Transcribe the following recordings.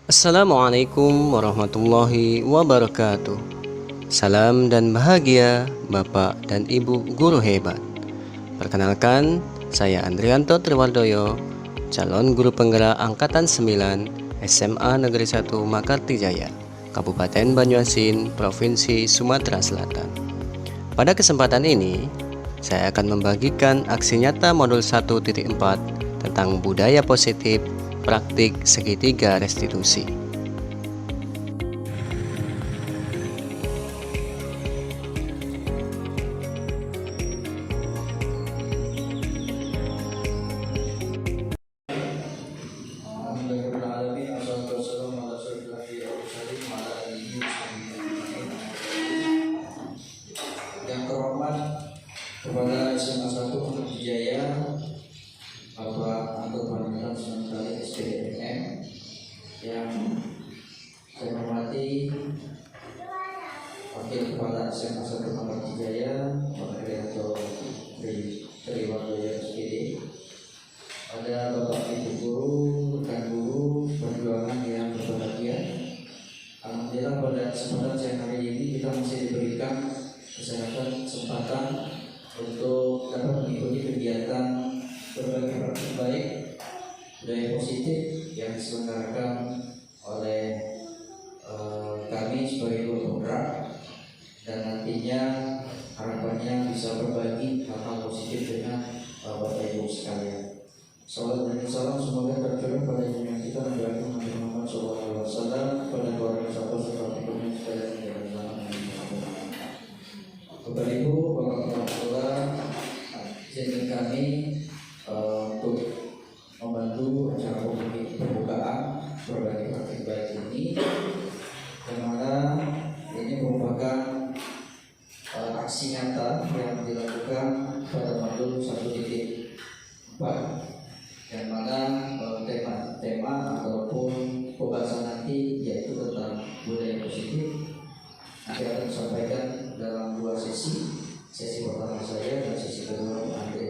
Assalamualaikum warahmatullahi wabarakatuh. Salam dan bahagia Bapak dan Ibu guru hebat. Perkenalkan, saya Andrianto Triwardoyo, calon guru penggerak Angkatan 9 SMA Negeri 1 Makartijaya, Kabupaten Banyuasin, Provinsi Sumatera Selatan. Pada kesempatan ini, saya akan membagikan aksi nyata modul 1.4 tentang budaya positif praktik segitiga restitusi. Yang terhormat kepada SMA 1 Makartijaya, Bapak Anton Panjaitan Sementara SPDM, yang saya hormati Wakil Kepala SMA 1 Makartijaya, Bapak Direktur Triwardoyo SPD, ada Bapak Ibu guru, rekan guru, perjuangan yang berbahagia. Alhamdulillah pada kesempatan siang hari ini kita masih diberikan kesempatan untuk dapat mengikuti kegiatan berbagai praktik baik budaya positif yang diselenggarakan oleh kami sebagai guru penggerak, dan nantinya harapannya bisa berbagi hal-hal positif dengan Bapak Ibu sekalian. Salam dan salam semoga tercurah pada junjungan kita Nabi Muhammad SAW, pada keluarga sahabat serta pengikutnya sekalian yang berjalan. Bapak Ibu, Bapak tua, izinkan kami untuk membantu acara pembukaan berbagai praktik baik ini, yang mana ini merupakan aksi nyata yang dilakukan pada modul 1.4, yang mana tema ataupun pembahasan nanti yaitu tentang budaya positif nanti akan disampaikan dalam dua sesi pertama saya dan sesi kedua Pak Andre.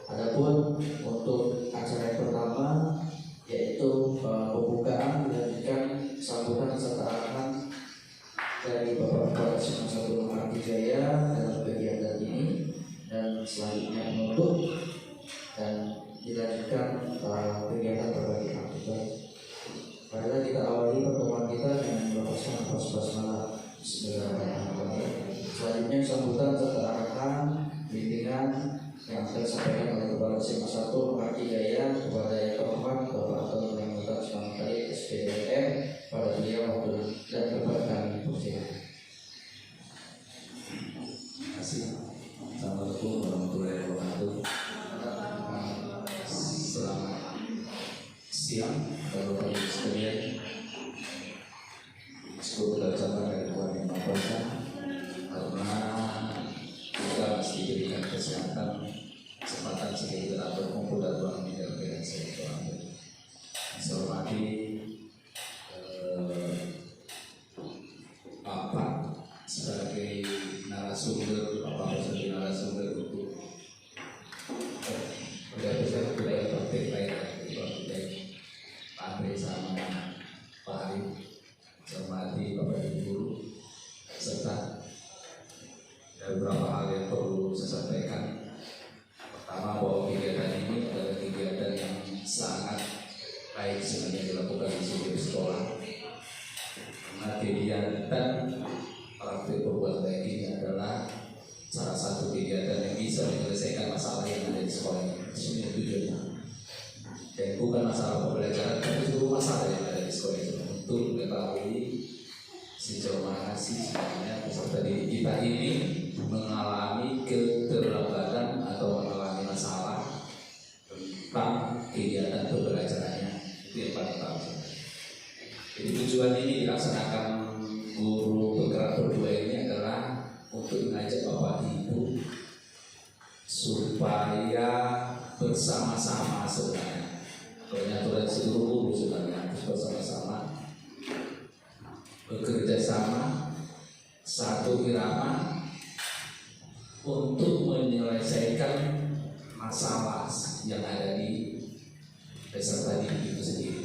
Adapun untuk acara yang pertama yaitu pembukaan dilanjutkan sambutan serta arahan dari Bapak Kepala SMA 1 Makartijaya dalam kegiatan ini, dan selanjutnya menutup dan dilanjutkan kegiatan berbagi praktik. Marilah kita awali pertemuan kita dengan melepaskan nafas basmalah. Bismillahirrahmanirrahim. Selanjutnya sambutan serta arahan bimbingan yang akan disampaikan oleh Kepala SMA 1 Makartijaya kepada yang terhormat Bapak Anton Panjaitan Sementara SPDM, pada beliau waktu dan kepada kami persilakan. Terima kasih. Assalamualaikum warahmatullahi wabarakatuh. Selamat siang Bapak Ibu sekalian. Semoga ucapan dari Tuhan yang Maha Kuasa, karena kita masih diberikan kesempatan sehingga kita berkumpul dan berkumpul dengan saya hormati Bapak sebagai narasumber, Bapak sebagai narasumber untuk budaya praktik baik Pak Andre sama Pak Arif. Saya hormati Bapak Ibu guru, serta ada beberapa hal yang perlu saya sampaikan. Pertama, bahwa kegiatan ini adalah kegiatan yang sangat baik sebenarnya dilakukan di seluruh sekolah. Karena kegiatan praktik berbuat baik ini adalah salah satu kegiatan yang bisa menyelesaikan masalah yang ada di sekolah ini. Sebenarnya tujuannya, dan bukan masalah pembelajaran, tapi seluruh masalah yang ada di sekolah itu, untuk mengetahui sejauh mana sih sebenarnya peserta didik kita ini mengalami keterlambatan atau mengalami masalah tentang kegiatan pembelajarannya. Itu yang paling utama. Jadi tujuan ini dilaksanakan guru penggerak berdua ini adalah untuk mengajak Bapak Ibu supaya bersama-sama sebenarnya, penyatuan seluruh guru sebenarnya harus bersama-sama bekerja sama satu irama untuk menyelesaikan masalah yang ada di peserta didik itu sendiri.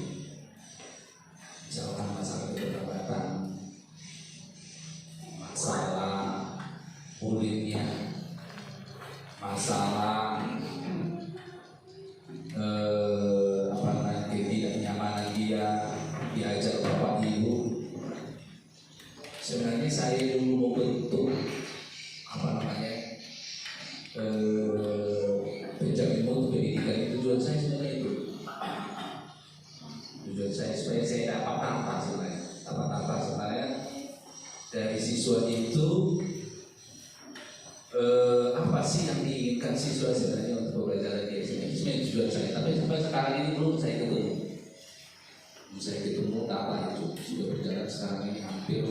saya dulu membentuk apa namanya penjamin mutu pendidikan, tujuan saya sebenarnya itu. Tujuan saya supaya saya dapat apa sebenarnya? Dapat apa sebenarnya dari siswa itu, apa sih yang diinginkan siswa sebenarnya untuk pembelajaran dia sendiri? Sebenarnya tujuan saya. Tapi sampai sekarang ini belum saya ketemu. Belum saya ketemu apa itu. Sudah berjalan sekarang ini hampir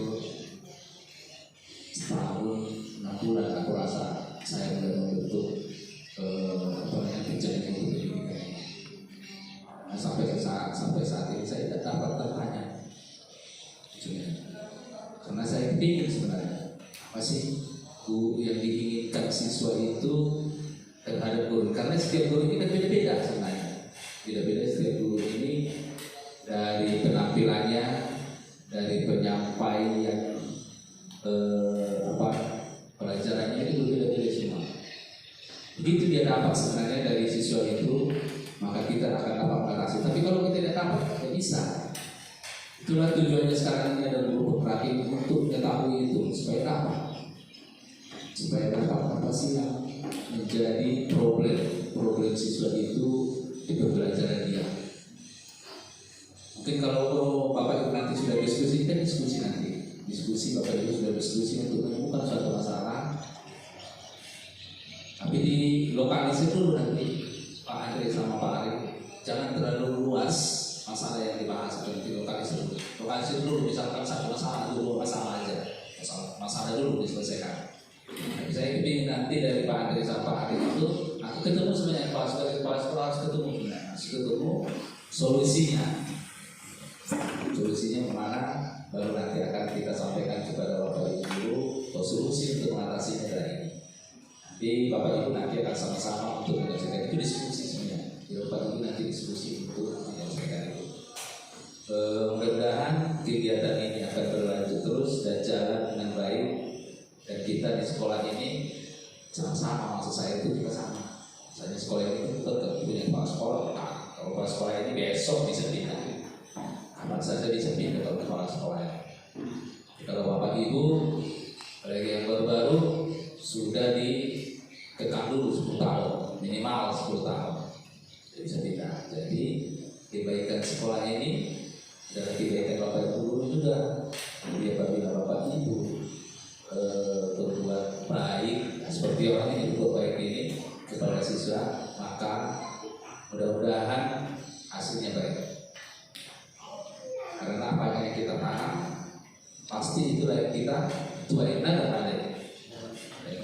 setahun 6 bulan. Aku rasa saya sudah membentuk penjamin mutu pendidikan. Nah, sampai saat ini saya tidak dapat tertanya, karena saya ingin sebenarnya apa sih yang diinginkan siswa itu terhadap guru, karena setiap guru ini kan beda-beda sebenarnya, beda-beda setiap guru ini, dari penampilannya, dari penyampaian pelajarannya itu berbeda-beda semua. Begitu dia dapat sebenarnya dari siswa itu, maka kita akan dapat mengatasi. Tapi kalau kita tidak dapat, tidak bisa. Itulah tujuannya sekarang ini ada guru praktik untuk mengetahui itu supaya apa? Supaya dapat apa sih yang menjadi problem siswa itu di pembelajaran dia. Mungkin kalau Bapak Ibu nanti sudah diskusi, kita diskusi nanti. Diskusi Bapak Ibu sudah diskusi untuk menemukan suatu masalah. Tapi di lokalisir dulu nanti Pak Andre sama Pak Ari, jangan terlalu luas masalah yang dibahas, seperti lokalisir dulu, misalkan satu masalah aja, masalah dulu diselesaikan. Tapi saya ingin nanti dari Pak Andre sama Pak Ari itu, aku ketemu sebenarnya kepala sekolah harus ketemu solusinya kemana, baru nanti akan kita sampaikan kepada Bapak Ibu solusi untuk mengatasi dari ini. Jadi Bapak Ibu nanti akan sama-sama untuk menyelesaikan itu, diskusi sebenarnya. Jadi Bapak Ibu nanti diskusi untuk menyelesaikan itu. Mudah-mudahan kegiatan ini akan berlanjut terus dan jalan dengan baik. Dan kita di sekolah ini sama-sama, maksud saya itu kita sama. Misalnya sekolah ini tetap punya kepala sekolah. Nah, kalau kepala sekolah ini besok bisa pindah. Kapan saja bisa pindah ke kepala sekolah. Kalau Bapak Ibu, apalagi yang baru-baru sudah dikekang dulu 10 tahun, minimal 10 tahun. Jadi bisa tidak. Jadi kebaikan sekolah ini adalah kebaikan Bapak Ibu guru juga. Jadi apabila Bapak Ibu berbuat baik, seperti orang ini berbuat baik ini kepada siswa, maka mudah-mudahan hasilnya baik. Karena apa yang kita tanam, pasti itulah yang kita tuai dan balik.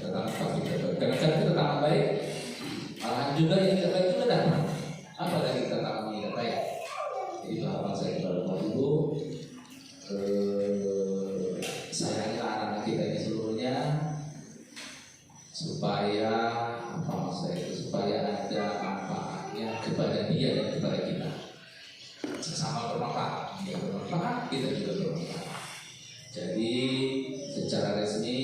Karena kita tanam baik, malahan juga yang tidak baik juga datang. Apalagi kita tanam yang tidak baik. Jadi harapan saya kepada Bapak Ibu, sayangi anak-anak kita ini seluruhnya, supaya supaya ada manfaatnya kepada dia dan kepada kita. Sesama bermanfaat, dia bermanfaat, kita juga bermanfaat. Jadi secara resmi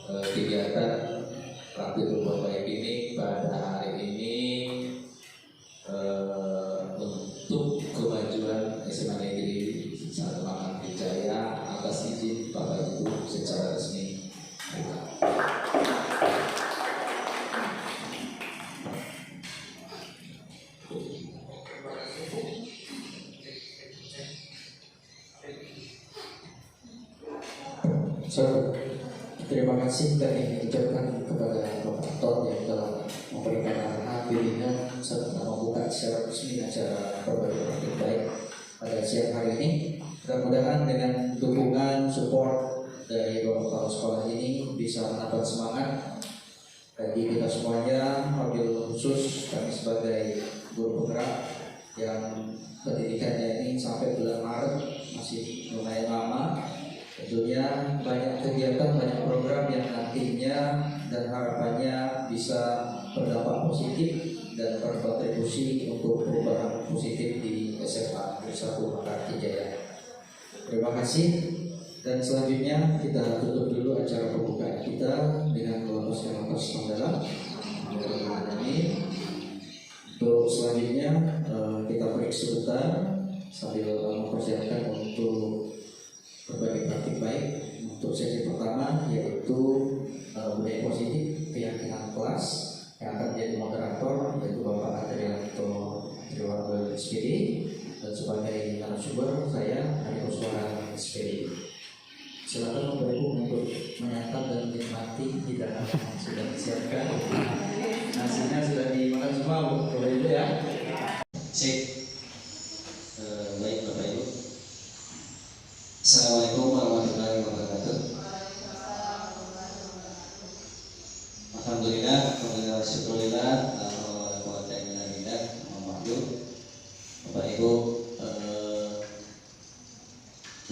kegiatan praktik berbuat baik ini pada hari ini untuk kemajuan SMA Negeri Sarmangan Wijaya atas izin Bapak Ibu secara resmi. Terima kasih kami ucapkan kepada Bapak Ton yang telah memberikan arahan, bimbingan serta membuka secara resmi acara berbagi praktik baik pada siang hari ini. Mudah-mudahan dengan dukungan support dari Bapak Kepala Sekolah ini bisa menambah semangat bagi kita semuanya, wabil khusus kami sebagai guru penggerak yang pendidikannya ini sampai bulan Maret masih lumayan lama. Tentunya banyak kegiatan, banyak program yang nantinya dan harapannya bisa berdampak positif dan berkontribusi untuk perubahan positif di SMA Negeri 1 Makassar Jaya. Terima kasih, dan selanjutnya kita tutup dulu acara pembukaan kita dengan melambungkan nafas mendalam. Untuk selanjutnya kita break sebentar sambil mempersiapkan untuk berbagi praktik baik untuk untuk sesi pertama yaitu budaya positif keyakinan kelas, yang akan menjadi moderator yaitu Bapak Adrianto Triwardoyo SPD, dan sebagai narasumber saya Hari Koswara SPD. Silakan Bapak Ibu untuk menyantap dan menikmati hidangan yang sudah disiapkan. Nasinya sudah dimakan semua Bapak Ibu ya. Cek. Baik Bapak Ibu. Assalamualaikum warahmatullahi wabarakatuh. Alhamdulillah, syukurillah, Bapak Ibu,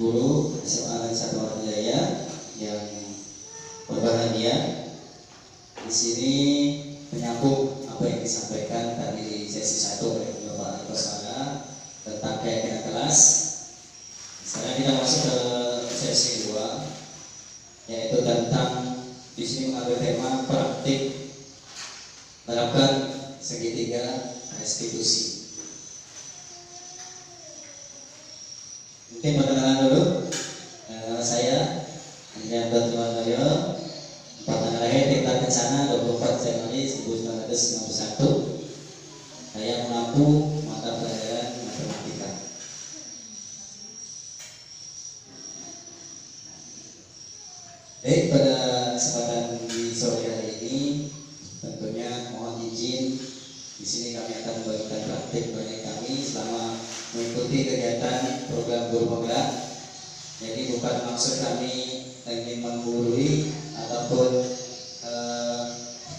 guru SMA Negeri 1 Atmajaya yang berbahagia. Di sini menyambung apa yang disampaikan tadi di sesi 1 oleh Bapak Koswara tentang keyakinan kelas. Sekarang kita masuk ke sesi 2, yaitu tentang di sini mengambil tema praktik menerapkan segitiga restitusi. Mungkin perkenalan dulu. Nama saya Andrianto Triwardoyo, 4 tanggal lahir tingkat kencana 24 Januari 1961. Saya mengampu mata pelajaran matematika. Baik, pada kesempatan di sore hari ini tentunya mohon izin di sini kami akan membagikan praktik banyak kami selama mengikuti kegiatan program guru penggerak. Jadi bukan maksud kami ingin menggurui ataupun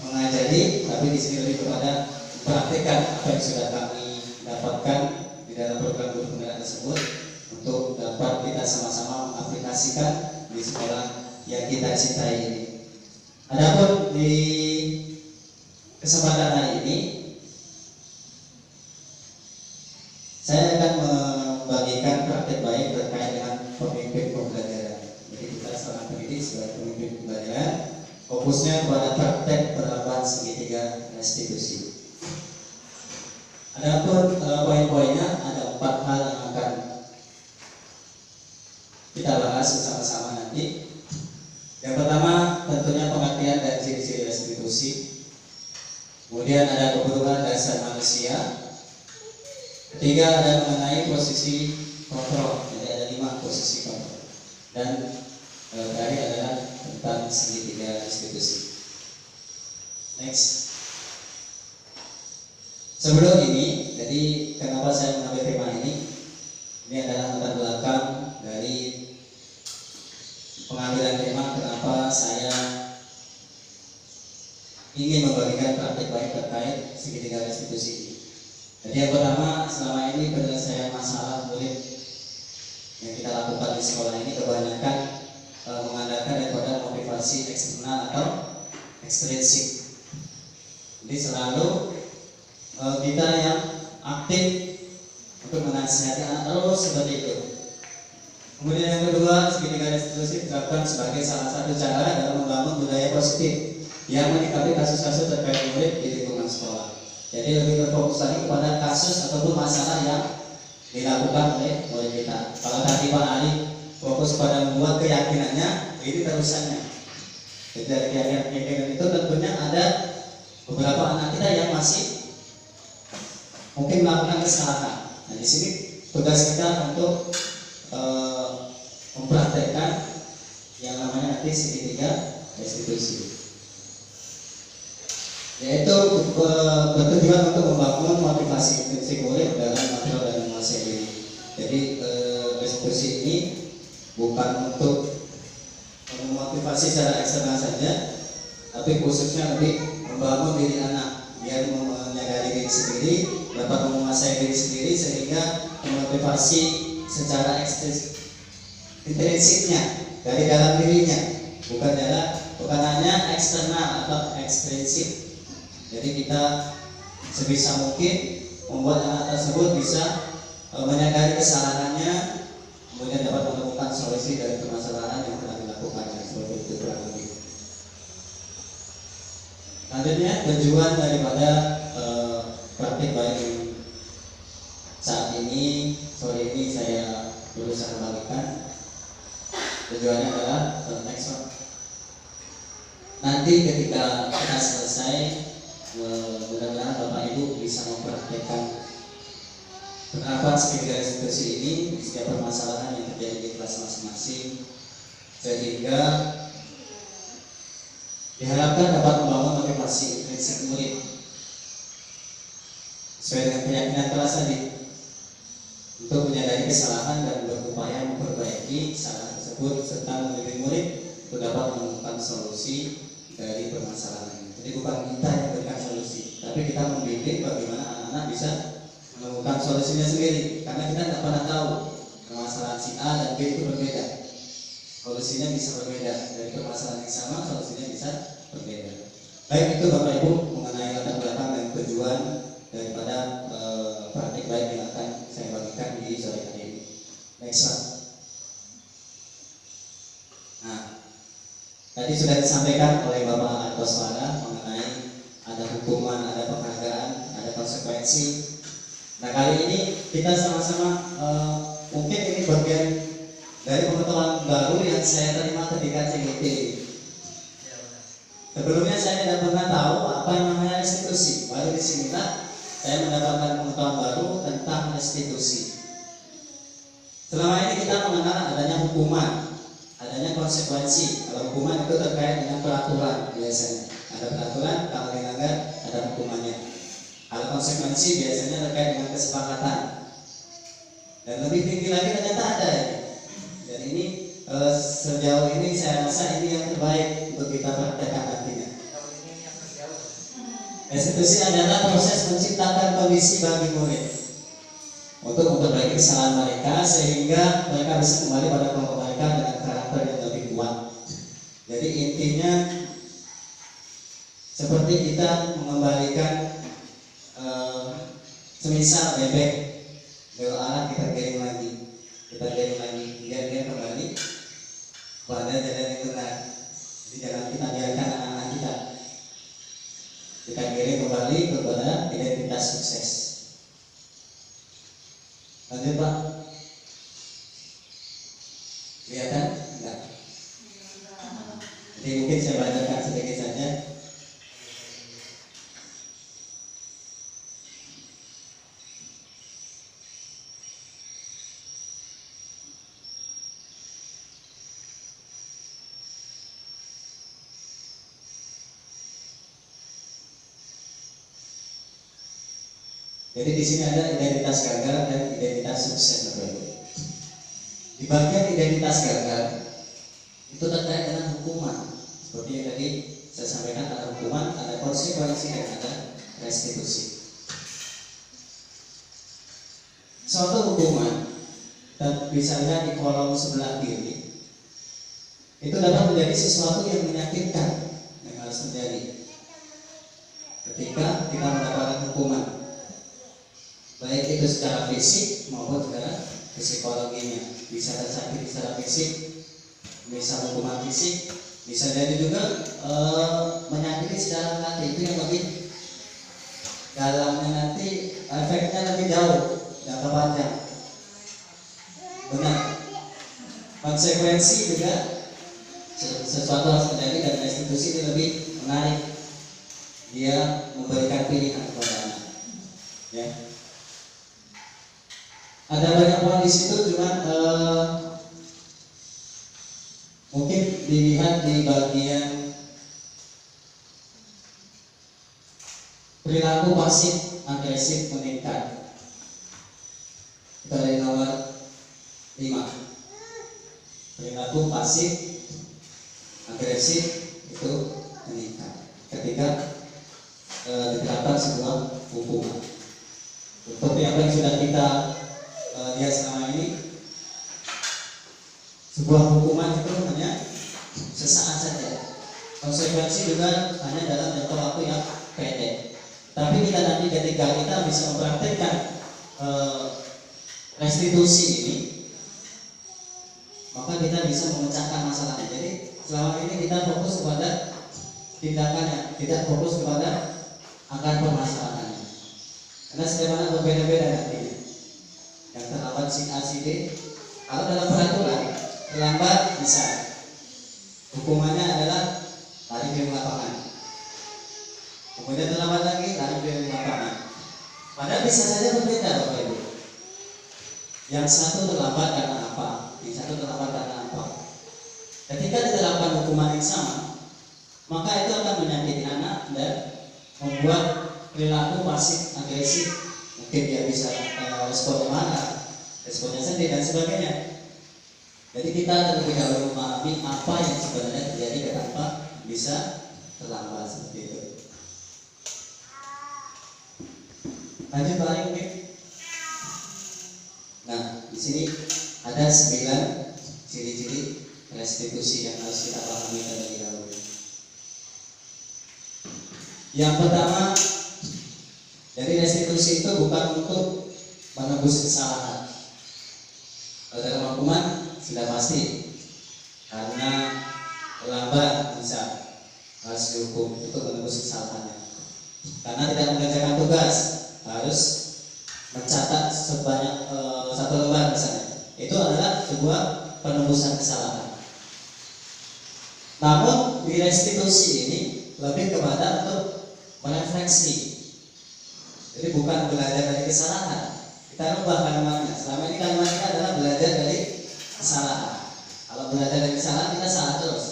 mengajari, tapi di sini lebih kepada mempraktikkan apa yang sudah kami dapatkan di dalam program guru penggerak tersebut untuk dapat kita sama-sama mengaplikasikan di sekolah yang kita cintai ini. Adapun di kesempatan hari ini saya akan membagikan praktik baik terkait dengan pemimpin pembelajaran. Jadi kita seorang pendidik sebagai pemimpin pembelajaran, fokusnya kepada praktek penerapan segitiga restitusi. Adapun poin-poinnya ada 4 hal yang akan kita bahas bersama-sama nanti. Yang pertama tentunya pengertian dan ciri-ciri restitusi. Kemudian ada kebutuhan dasar manusia. Ketiga ada mengenai posisi kontrol, jadi ada 5 posisi kontrol. Dan terakhir adalah tentang segitiga restitusi. Next. Sebelum ini, jadi kenapa saya mengambil tema ini? Ini adalah latar belakang dari pengambilan tema. Kenapa saya ingin membagikan praktik baik terkait segitiga restitusi ini. Jadi yang pertama, selama ini penyelesaian masalah murid yang kita lakukan di sekolah ini kebanyakan mengandalkan daripada motivasi eksternal atau ekstrinsik. Jadi selalu kita yang aktif untuk menasihati anak terus seperti itu. Kemudian yang kedua, segitiga restitusi diterapkan sebagai salah satu cara dalam membangun budaya positif yang menyikapi kasus-kasus terkait murid di lingkungan sekolah. Jadi lebih berfokus lagi kepada kasus ataupun masalah yang dilakukan oleh kita. Kalau tadi Pak Ali fokus pada membuat keyakinannya, ini terusannya. Jadi dari keyakinan itu tentunya ada beberapa anak kita yang masih mungkin melakukan kesalahan. Nah di sini tugas kita untuk mempraktekkan yang namanya nanti segitiga restitusi, yaitu bertujuan untuk membangun motivasi intrinsik murid dalam material dan menguasai diri. Jadi restitusi ini bukan untuk memotivasi secara eksternal saja, tapi khususnya lebih membangun diri anak biar menyadari diri sendiri, dapat menguasai diri sendiri sehingga memotivasi secara intrinsiknya dari dalam dirinya, bukan hanya eksternal atau ekstrinsik. Jadi kita sebisa mungkin membuat anak tersebut bisa menyadari kesalahannya, kemudian dapat menemukan solusi dari permasalahan yang telah dilakukannya. Seperti itu kurang lebih. Selanjutnya tujuan daripada praktik baik saat ini, sore ini saya berusaha membagikan. Tujuannya adalah next one. Nanti ketika kita selesai, mudah-mudahan Bapak Ibu bisa mempraktekkan penerapan segitiga restitusi ini di setiap permasalahan yang terjadi di kelas masing-masing, sehingga diharapkan dapat membangun motivasi prinsip murid sesuai dengan keyakinan kelas tadi untuk menyadari kesalahan dan berupaya memperbaiki kesalahan tersebut serta membimbing murid untuk dapat menemukan solusi dari permasalahan ini. Jadi bukan kita yang memberikan solusi, tapi kita membimbing bagaimana anak-anak bisa menemukan solusinya sendiri, karena kita tidak pernah tahu permasalahan si A dan B itu berbeda, solusinya bisa berbeda dari permasalahan yang sama, solusinya bisa berbeda. Baik, itu Bapak Ibu mengenai latar belakang dan tujuan daripada praktik baik yang akan saya bagikan di sore hari ini. Next slide. Nah, tadi sudah disampaikan oleh Bapak Koswara mengenai ada hukuman, ada penghargaan, ada konsekuensi. Nah, kali ini kita sama-sama mungkin ini bagian dari pengetahuan baru yang saya terima ketika CGT. Sebelumnya saya tidak pernah tahu apa yang namanya restitusi. Baru di sini saya mendapatkan pengetahuan baru tentang restitusi. Selama ini kita mengenal adanya hukuman, adanya konsekuensi. Kalau hukuman itu terkait dengan peraturan biasanya. Ada peraturan, kalau dilanggar ada hukumannya. Kalau konsekuensi biasanya terkait dengan kesepakatan. Dan lebih tinggi lagi ternyata ada ya. Dan ini sejauh ini saya rasa ini yang terbaik untuk kita praktekkan nantinya. Restitusi adalah proses menciptakan kondisi bagi murid untuk memperbaiki kesalahan mereka sehingga mereka bisa kembali pada kelompok mereka dengan karakter yang lebih kuat. Jadi intinya seperti kita mengembalikan semisal bebek belok arah, kita giring lagi hingga dia kembali pada jalan yang benar. Jadi jangan kita biarkan anak-anak kita giring kembali kepada identitas sukses. Lanjut Pak. Kelihatan? Enggak. Jadi mungkin saya bacakan sedikit saja. Jadi di sini ada identitas gagal dan identitas sukses, Bapak Ibu. Di bagian identitas gagal itu terkait dengan hukuman. Seperti yang tadi saya sampaikan, ada hukuman, ada konsekuensi, dan ada restitusi. Suatu hukuman, dan bisa lihat di kolom sebelah kiri, itu dapat menjadi sesuatu yang menyakitkan yang harus terjadi ketika kita mendapatkan hukuman. Baik itu secara fisik maupun secara psikologinya. Bisa tersakiti secara fisik, bisa hukuman fisik, bisa jadi juga menyakiti secara hati. Itu yang lebih dalamnya, nanti efeknya lebih jauh, jangka panjang. Benar. Konsekuensi juga sesuatu harus terjadi, dan restitusi itu lebih menarik. Dia memberikan pilihan kepada anak. Ya. Ada banyak poin di situ, cuman mungkin dilihat di bagian perilaku pasif agresif meningkat. Kita dari nomor 5. Perilaku pasif agresif itu meningkat ketika diterapkan sebuah hukuman. Seperti apa yang sudah kita lihat selama ini, sebuah hukuman itu hanya sesaat saja. Konsekuensi juga hanya dalam jangka waktu yang pendek. Tapi kita nanti ketika kita bisa mempraktikkan restitusi ini, maka kita bisa memecahkan masalahnya. Jadi selama ini kita fokus kepada tindakannya, tidak fokus kepada akar permasalahannya. Karena setiap anak berbeda-beda nantinya. Yang terlambat si A, si D. Kalau dalam peraturan terlambat bisa hukumannya adalah lari keliling lapangan. Kemudian terlambat lagi lari keliling lapangan. Padahal bisa saja berbeda Bapak Ibu. Yang satu terlambat karena apa? Yang satu terlambat karena apa? Ketika diterapkan hukuman yang sama, maka itu akan menyakiti anak dan membuat perilaku pasif agresif. Mungkin dia bisa respon marah, responnya sedih dan sebagainya. Jadi kita terlebih dahulu memahami apa yang sebenarnya terjadi kenapa bisa terlambat seperti itu. Lanjut Pak Ari mungkin. Nah, di sini ada 9 ciri-ciri restitusi yang harus kita pahami terlebih dahulu. Yang pertama, jadi restitusi itu bukan untuk menebus kesalahan. Kalau dalam hukuman sudah pasti, karena terlambat bisa harus dihukum untuk menebus kesalahannya. Karena tidak mengerjakan tugas, harus mencatat sebanyak 1 lembar misalnya. Itu adalah sebuah penebusan kesalahan. Namun di restitusi ini lebih kepada untuk merefleksi. Jadi bukan belajar dari kesalahan. Kita rubah kalimatnya. Selama ini kalimatnya adalah belajar dari kesalahan. Kalau belajar dari kesalahan kita salah terus.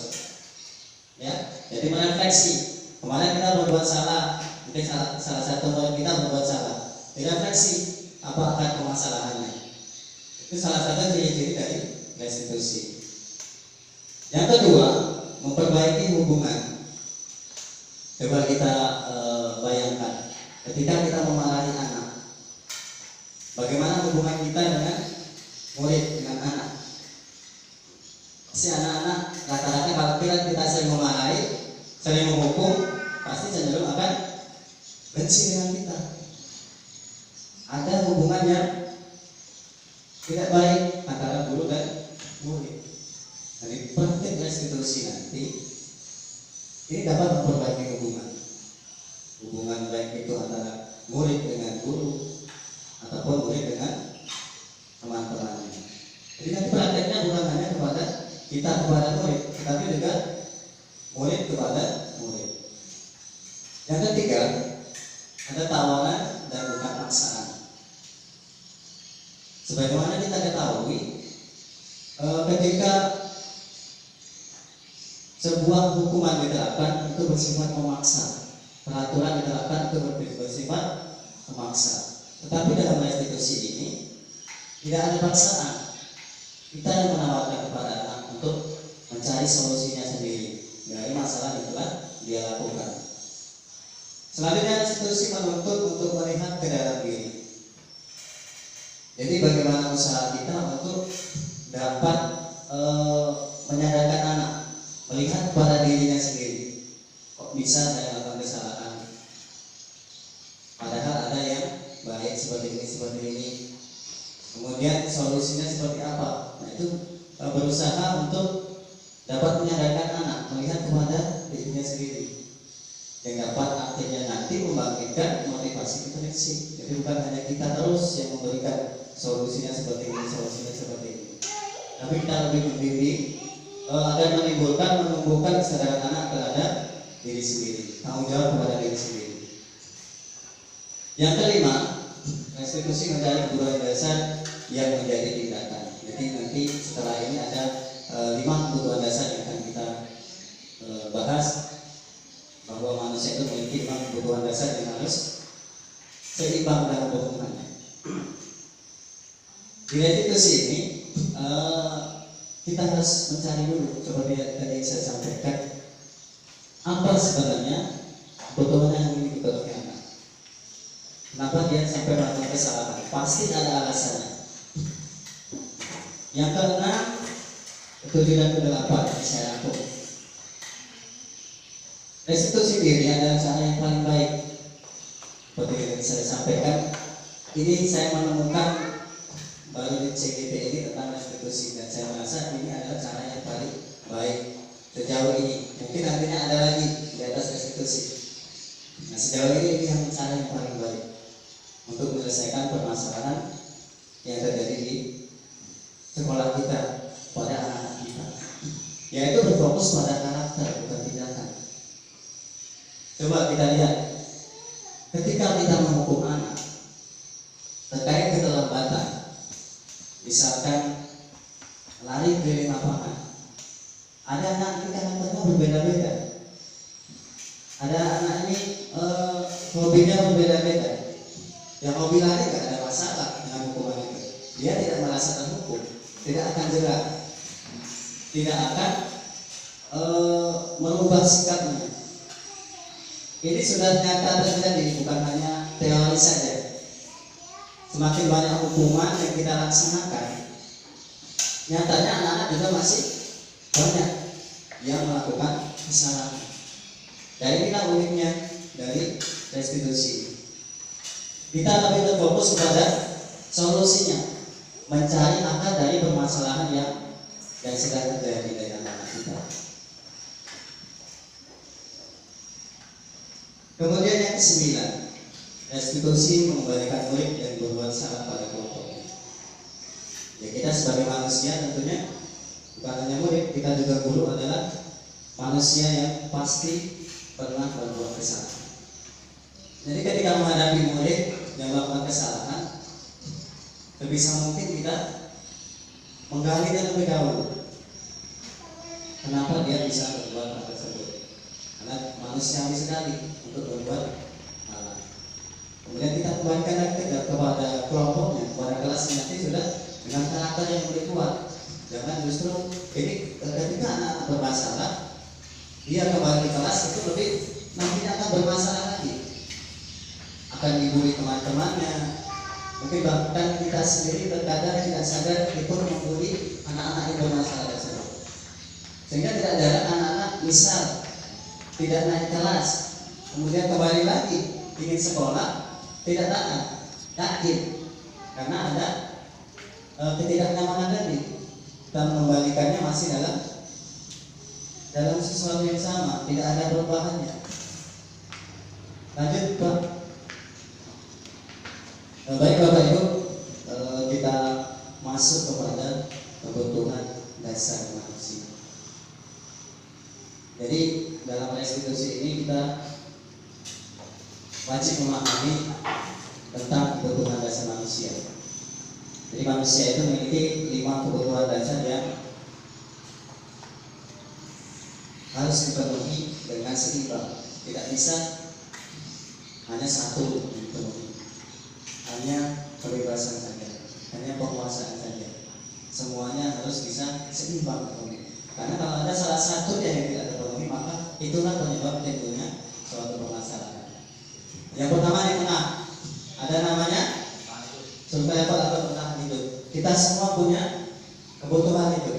Ya, jadi merefleksi. Kemarin kita berbuat salah, mungkin salah satu murid kita berbuat salah. Direfleksi, apa akan permasalahannya? Itu salah satu ciri-ciri dari restitusi. Yang kedua, memperbaiki hubungan. Coba kita bayangkan, ketika kita memarahi anak, bagaimana hubungan kita dengan murid, dengan anak? Si anak-anak rata-rata kalau kita sering memarahi, sering menghukum, pasti cenderung akan benci dengan kita. Ada hubungan yang tidak baik antara guru dan murid. Dari praktik restitusi nanti ini dapat memperbaiki hubungan baik itu antara murid dengan guru ataupun murid dengan teman-temannya. Jadi nanti prakteknya bukan hanya kepada kita kepada murid, tetapi juga murid kepada murid. Yang ketiga, ada tawaran dan bukan paksaan. Sebagaimana kita ketahui, ketika sebuah hukuman diterapkan itu bersifat memaksa, peraturan diterapkan itu bersifat memaksa. Tetapi dalam restitusi ini tidak ada paksaan. Kita yang menawarkan kepada anak untuk mencari solusinya sendiri dari masalah yang telah dia lakukan. Selanjutnya restitusi menuntut untuk melihat ke dalam diri. Jadi bagaimana usaha kita untuk dapat menyadarkan anak, melihat kepada dirinya sendiri. Kok bisa saya melakukan kesalahan? Padahal ada yang baik seperti ini. Kemudian solusinya seperti apa? Nah itu berusaha untuk dapat menyadarkan anak, melihat kepada dirinya sendiri. Yang dapat artinya nanti membangkitkan motivasi koneksi. Jadi bukan hanya kita terus yang memberikan solusinya seperti ini, tapi kita lebih membimbing agar menumbuhkan kesadaran anak terhadap diri sendiri, tanggung jawab kepada diri sendiri. Yang kelima, restitusi mencari kebutuhan dasar yang menjadi tindakan. Jadi nanti setelah ini ada 5 kebutuhan dasar yang akan kita bahas, bahwa manusia itu memiliki 5 kebutuhan dasar yang harus seimbang dalam hubungannya. Di restitusi ini kita harus mencari dulu, seperti tadi saya sampaikan, apa sebenarnya kebutuhan yang dimiliki oleh anak. Kenapa dia sampai melakukan kesalahan? Pasti ada alasannya. Yang keenam, ke-7 dan ke-8 saya rangkum. Restitusi diri adalah cara yang paling baik. Seperti yang saya sampaikan, ini saya menemukan baru di CGP ini tentang restitusi, dan saya merasa ini adalah cara yang paling baik sejauh ini. Mungkin nantinya ada lagi di atas restitusi. Nah sejauh ini yang cara yang paling baik untuk menyelesaikan permasalahan yang terjadi di sekolah kita pada anak-anak kita, yaitu berfokus pada anak Coba kita lihat, ketika kita menghukum anak terkait keterlambatan, misalkan lari keliling lapangan, ada anak ini karakternya berbeda-beda, ada anak ini hobinya berbeda-beda. Yang hobi lari nggak ada masalah dengan hukuman itu, dia tidak merasa terhukum, tidak akan jerah, tidak akan merubah sikapnya. Ini sudah nyata terjadi, bukan hanya teori saja. Semakin banyak hukuman yang kita laksanakan, nyatanya anak-anak juga masih banyak yang melakukan kesalahan. Dan inilah uniknya dari restitusi. Kita lebih berfokus pada solusinya, mencari akar dari permasalahan yang sedang terjadi dari anak-anak kita. Kemudian yang ke-9, restitusi mengembalikan murid yang berbuat salah pada kelompoknya. Ya, kita sebagai manusia tentunya bukan hanya murid, kita juga guru adalah manusia yang pasti pernah berbuat kesalahan. Jadi ketika menghadapi murid yang melakukan kesalahan, sebisa mungkin kita menggali terlebih dahulu kenapa dia bisa berbuat hal tersebut. Karena manusiawi sekali untuk berbuat malah. Kemudian kita kembalikan lagi kepada kelompoknya, kepada kelasnya, nanti sudah dengan karakter yang lebih kuat. Jangan justru ini ketika anak bermasalah, dia kembali ke kelas itu lebih nantinya akan bermasalah lagi, akan dibully teman-temannya. Mungkin bahkan kita sendiri terkadang tidak sadar ikut membuli anak-anak yang bermasalah tersebut. Sehingga tidak jarang anak-anak misal tidak naik kelas, kemudian kembali lagi ingin sekolah, tidak taat, yakin, karena ada ketidaknyamanan tadi, dan mengembalikannya masih dalam sesuatu yang sama, tidak ada perubahannya. Lanjut Pak. Baik Bapak Ibu, kita masuk kepada kebutuhan dasar manusia. Jadi dalam restitusi ini kita wajib memahami tentang kebutuhan dasar manusia. Jadi manusia itu memiliki 5 kebutuhan dasar yang harus dipenuhi dengan seimbang. Tidak bisa hanya satu dipenuhi, hanya kebebasan saja, hanya penguasaan saja. Semuanya harus bisa seimbang terpenuhi. Karena kalau ada salah satu yang tidak terpenuhi, maka itulah penyebab timbulnya suatu permasalahan. Yang pertama yang ada namanya survival atau bertahan hidup. Kita semua punya kebutuhan hidup.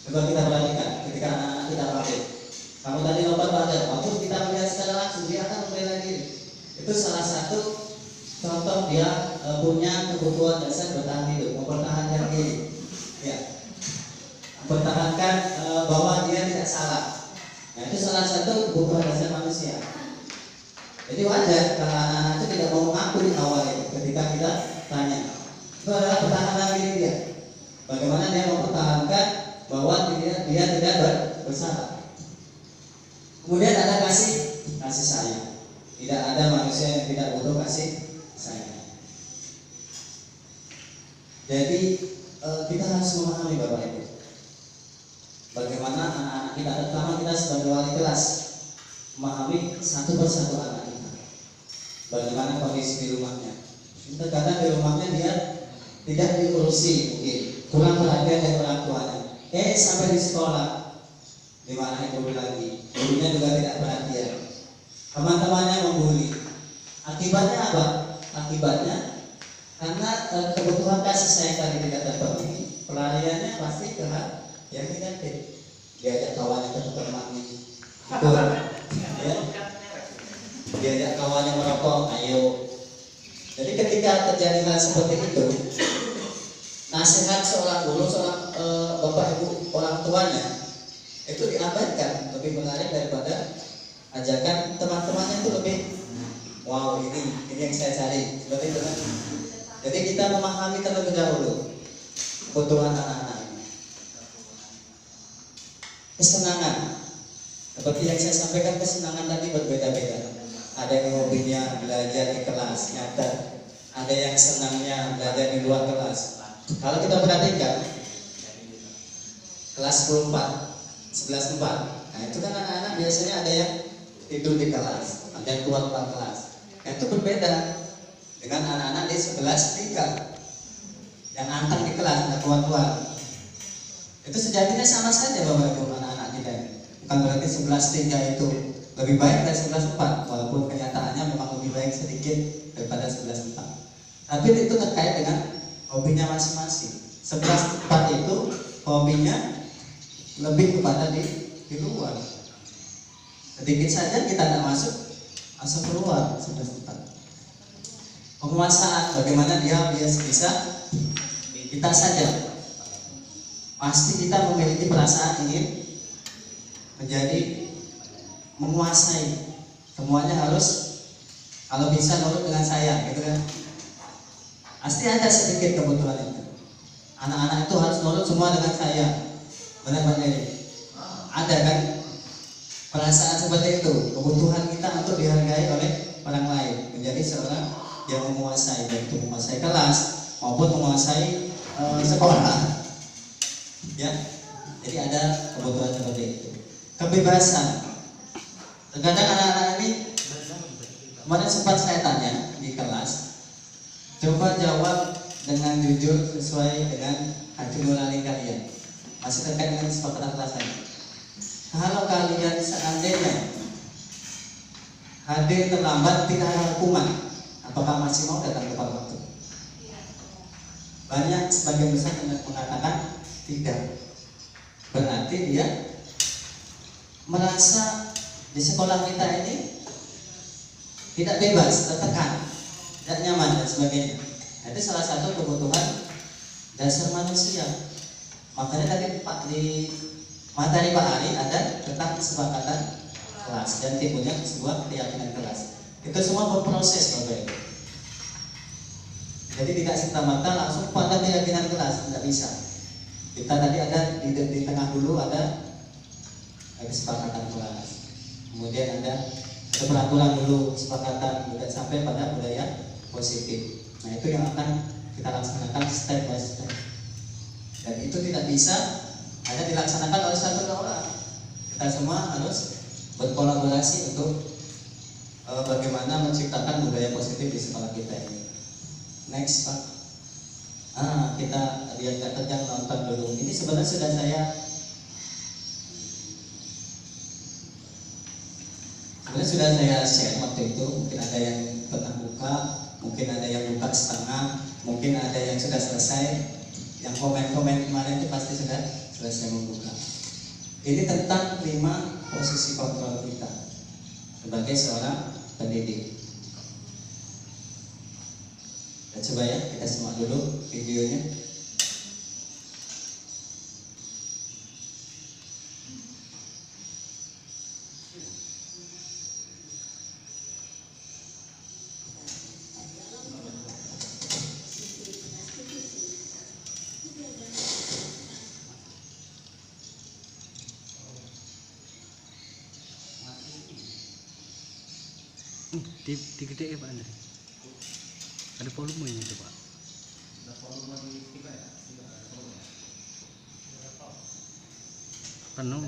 Coba kita perhatikan ketika anak-anak kita praktik. Kamu tadi lompat pada waktu kita melihat secara langsung dia akan membela diri. Itu salah satu contoh dia punya kebutuhan dasar bertahan hidup, mempertahankan diri. Ya, mempertahankan bahwa dia tidak salah. Nah, itu salah satu kebutuhan dasar manusia. Jadi wajar kalau anak-anak itu tidak mau mengakui awal itu. Ketika kita tanya, itu adalah pertahanan diri dia. Bagaimana dia mempertahankan bahwa dia tidak bersalah. Kemudian ada kasih sayang. Tidak ada manusia yang tidak butuh kasih sayang. Jadi kita harus memahami Bapak Ibu, bagaimana anak-anak kita, terutama kita sebagai wali kelas, memahami satu persatu anak kita. Bagaimana kondisi di rumahnya. Terkadang di rumahnya dia tidak diurusi, mungkin kurang perhatian dari orang tuanya. Sampai di sekolah, di mana guru lagi, gurunya juga tidak perhatian. Teman-temannya membuli. Akibatnya apa? Akibatnya karena kebutuhan kasih sayang tadi tidak terpenuhi, pelariannya pasti ke hal yang negatif. Diajak kawannya ke tukang mandi, ya. Diajak kawannya merokok, ayo. Jadi ketika terjadi hal seperti itu, nasihat seorang guru, seorang bapak ibu orang tuanya itu diabaikan, lebih menarik daripada ajakan teman-temannya itu lebih wow, ini yang saya cari, seperti itu kan. Jadi kita memahami terlebih dahulu kebutuhan anak-anak ini. Kesenangan. Seperti yang saya sampaikan, kesenangan tadi berbeda-beda. Ada yang hobinya belajar di kelas nyata, ada yang senangnya belajar di luar kelas. Kalau kita perhatikan kelas 10-4, 11-4, nah itu kan anak-anak biasanya ada yang tidur di kelas, ada yang keluar kelas. Nah, itu berbeda dengan anak-anak di 11-3 yang anteng di kelas, nggak keluar-keluar. Itu sejatinya sama saja Bapak Ibu anak-anak kita ini. Bukan berarti 11-3 itu lebih baik dari 11-4, walaupun kenyataannya memang lebih baik sedikit daripada 11-4. Tapi itu terkait dengan hobinya masing-masing. 11-4 itu hobinya lebih kepada di luar. Sedikit saja kita tidak masuk, langsung keluar 11-4. Penguasaan, bagaimana dia bisa, kita saja pasti kita memiliki perasaan ingin menjadi menguasai, semuanya harus kalau bisa nurut dengan saya, gitu kan? Pasti ada sedikit kebutuhan itu. Anak-anak itu harus nurut semua dengan saya, benar-benar ini. Ada kan perasaan seperti itu, kebutuhan kita untuk dihargai oleh orang lain, menjadi seorang yang menguasai, baik itu menguasai kelas maupun menguasai sekolah, ya. Jadi ada kebutuhan seperti itu. Kebebasan. Terkadang anak-anak ini, kemarin sempat saya tanya di kelas, coba jawab dengan jujur sesuai dengan hati nurani kalian. Masih terkait dengan kesepakatan kelas ini. Kalau kalian seandainya hadir terlambat tidak ada hukuman, apakah masih mau datang tepat waktu? Banyak sebagian besar yang mengatakan tidak. Berarti dia merasa di sekolah kita ini tidak bebas, tertekan, tidak nyaman dan sebagainya. Nah, itu salah satu kebutuhan dasar manusia. Makanya tadi di materi Pak Ari ada tentang kesepakatan kelas dan timbulnya sebuah keyakinan kelas. Itu semua berproses Bapak Ibu. Jadi tidak serta-merta langsung pada keyakinan kelas, tidak bisa. Kita tadi ada di tengah dulu ada kesepakatan kelas, kemudian ada peraturan dulu, kesepakatan, kemudian sampai pada budaya positif. Nah itu yang akan kita laksanakan step by step. Dan itu tidak bisa hanya dilaksanakan oleh satu orang. Kita semua harus berkolaborasi untuk bagaimana menciptakan budaya positif di sekolah kita ini. Next Pak. Kita lihat catat yang nonton dulu. Ini sebenarnya sudah saya share waktu itu. Mungkin ada yang pernah buka, mungkin ada yang buka setengah, mungkin ada yang sudah selesai. Yang komen-komen kemarin itu pasti sudah selesai membuka. Ini tentang 5 posisi kontrol kita sebagai seorang pendidik. Kita coba ya, kita simak dulu videonya. Di gede ya Pak Andre. Ada volumenya coba. Penuh.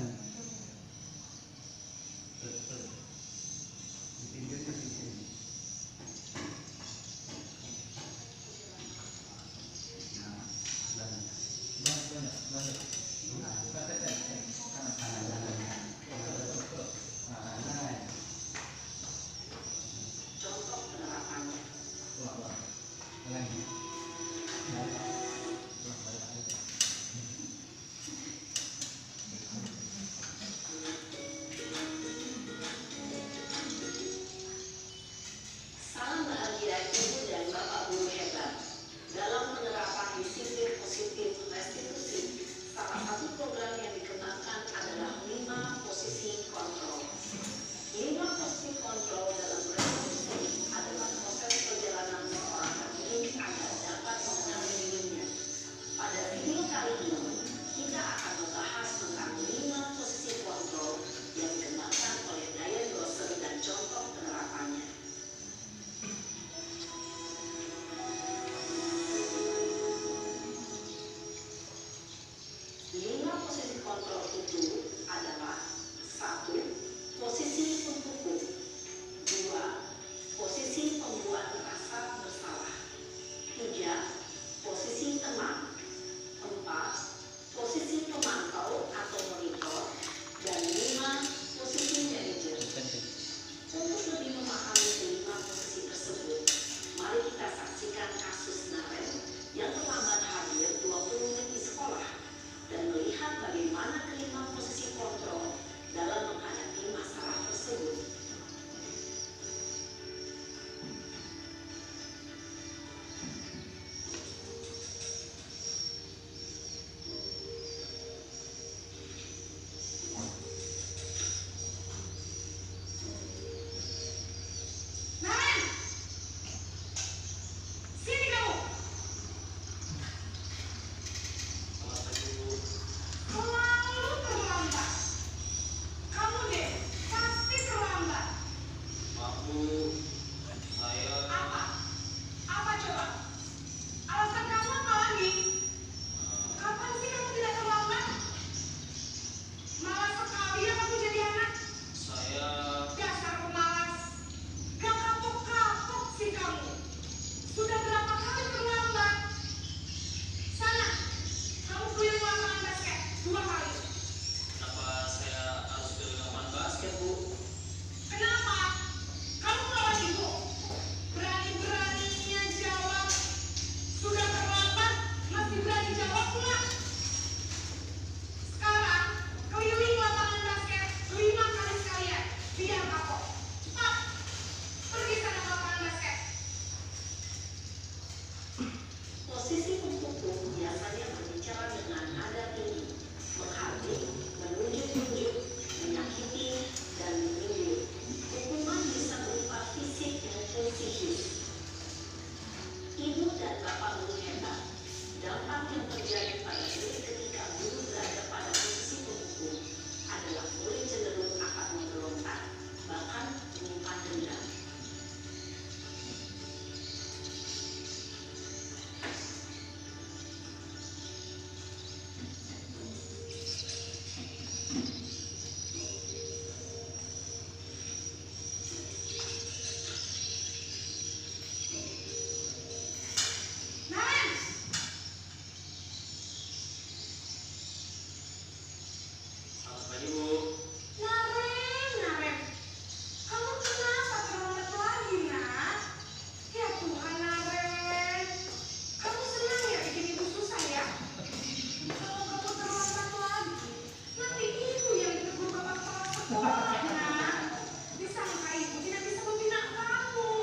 Disangka ibu tidak bisa membina kamu.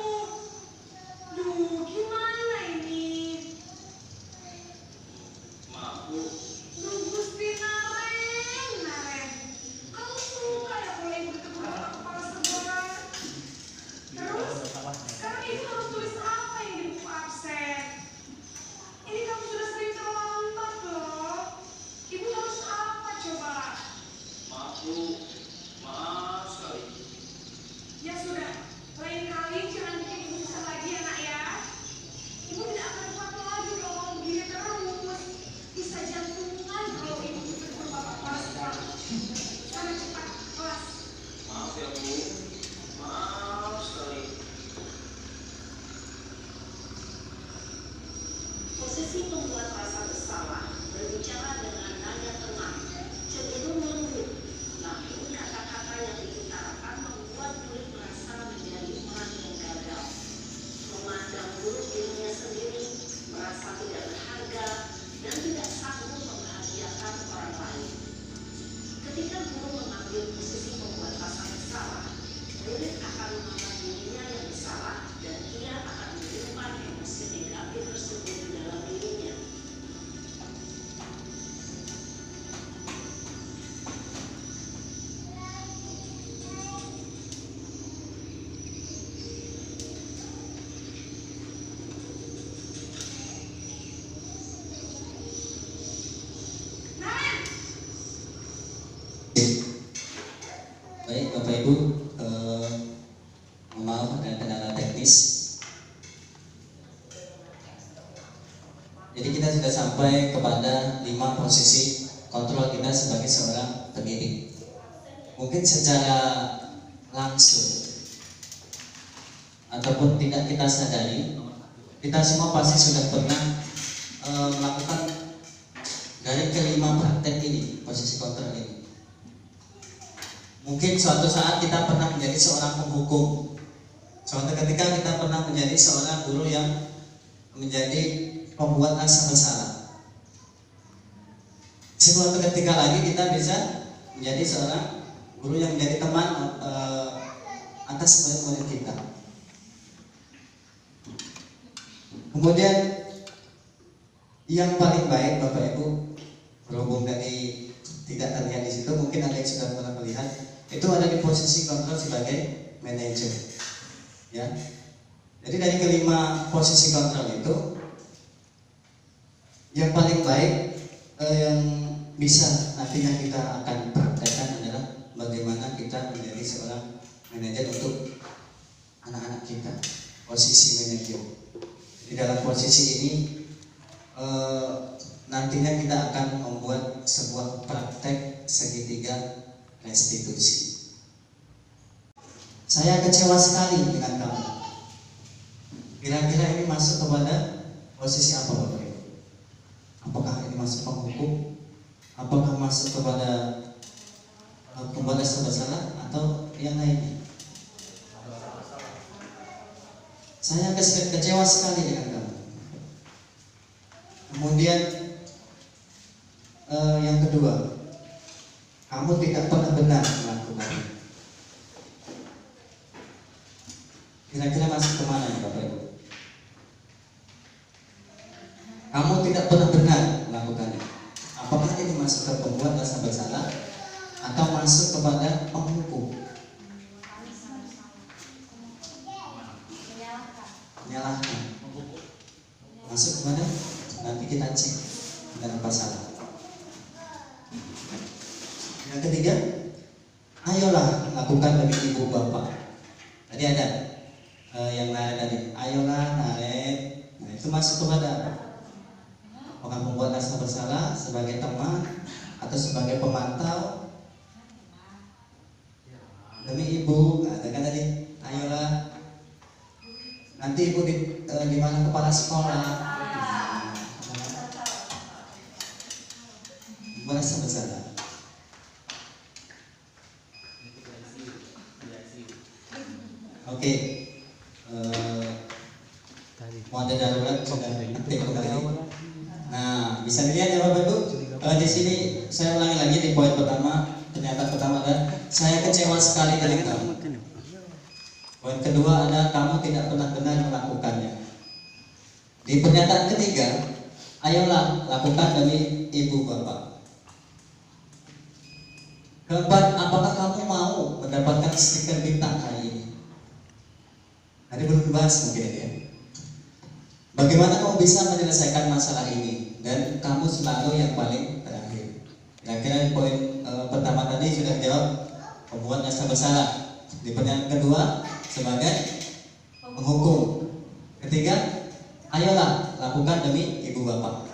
Duh, gimana ini? Maaf Bu. Duh, Gusti Naren. Kamu suka ya kalau ibu itu berkata kepala sebelah. Terus, sekarang ibu harus tulis apa yang di buku absen? Ini kamu sudah sering terlambat loh. Ibu harus apa coba? Maaf Bu. Maaf sekali. Ya sudah, lain kali jangan bikin ibu susah lagi ya nak ya. Ibu tidak akan kuat lagi kalau kamu begini terus. Bisa jantungan kalau ibu itu berbapak kelas. Sana cepat kelas. Maaf ya Bu. Maaf sekali. Posisi pembuat rasa bersalah berbicara dengan nada tenang, cenderung lembut, namun kata-kata yang diutarakan membuat murid merasa menjadi orang yang gagal, memandang buruk dirinya sendiri, merasa tidak berharga, dan tidak sanggup membahagiakan orang lain. Ketika guru mengambil posisi pembuat rasa bersalah, murid akan menganggap dirinya yang bersalah dan ia akan menyimpan emosi negatif tersebut di dalam dirinya. Naren, Baik Bapak Ibu, mohon maaf ada kendala teknis. Jadi kita sudah sampai kepada 5 posisi kontrol kita sebagai seorang pendidik. Mungkin secara langsung ataupun tidak kita sadari, kita semua pasti sudah pernah melakukan dari kelima praktek ini, posisi kontrol ini. Mungkin suatu saat kita pernah menjadi seorang penghukum. Suatu ketika kita pernah menjadi seorang guru yang menjadi pembuat rasa bersalah. Suatu ketika lagi kita bisa menjadi seorang guru yang menjadi teman atas murid-murid kita. Kemudian yang paling baik Bapak Ibu, berhubung dari tidak terlihat di situ, mungkin ada yang sudah pernah melihat, itu ada di posisi kontrol sebagai manajer, ya. Jadi dari kelima posisi kontrol itu, yang paling baik yang bisa nantinya kita akan praktekkan adalah bagaimana kita menjadi seorang manajer untuk anak-anak kita, posisi manajer. Di dalam posisi ini nantinya kita akan membuat sebuah praktek segitiga restitusi. Saya kecewa sekali dengan kamu. Kira-kira ini masuk kepada posisi apa Bapak Ibu? Apakah ini masuk penghukum? Apakah masuk kepada pembuat rasa bersalah atau yang lainnya? Saya kecewa sekali dengan kamu. Kemudian yang kedua, kamu tidak pernah benar melakukannya. Kira-kira masuk kemana ya Bapak Ibu? Kamu tidak pernah benar melakukannya. Apakah ini masuk ke pembuat rasa bersalah atau masuk kepada penghukum? Menyalahkan. Masuk kepada, nanti kita cek dengan pasal. Yang ketiga, ayolah lakukan demi ibu bapak. Tadi ada yang Naren tadi, ayolah Naren. Nah itu masuk kepada apa? Apakah membuat rasa bersalah sebagai teman atau sebagai pemantau demi ibu? Nah, kan tadi, ayolah. Nanti ibu di mana kepala sekolah. Merasa bersalah. Oke. Mau ada darurat sudah aktif kembali. Nah, bisa dilihat ya Bapak Ibu. Di sini saya ulangi lagi di poin pertama, pernyataan pertama adalah saya kecewa sekali dengan kamu. Poin kedua adalah kamu tidak benar-benar melakukannya. Di pernyataan ketiga, ayolah lakukan demi ibu bapak. Keempat, apakah kamu mau mendapatkan stiker bintang hari ini? Tadi belum dibahas mungkin ya. Bagaimana kamu bisa menyelesaikan masalah ini dan kamu selalu yang paling terakhir? Kira-kira poin pertama tadi sudah jawab, membuat rasa bersalah. Di pernyataan kedua sebagai penghukum. Ketiga, ayolah lakukan demi ibu bapak.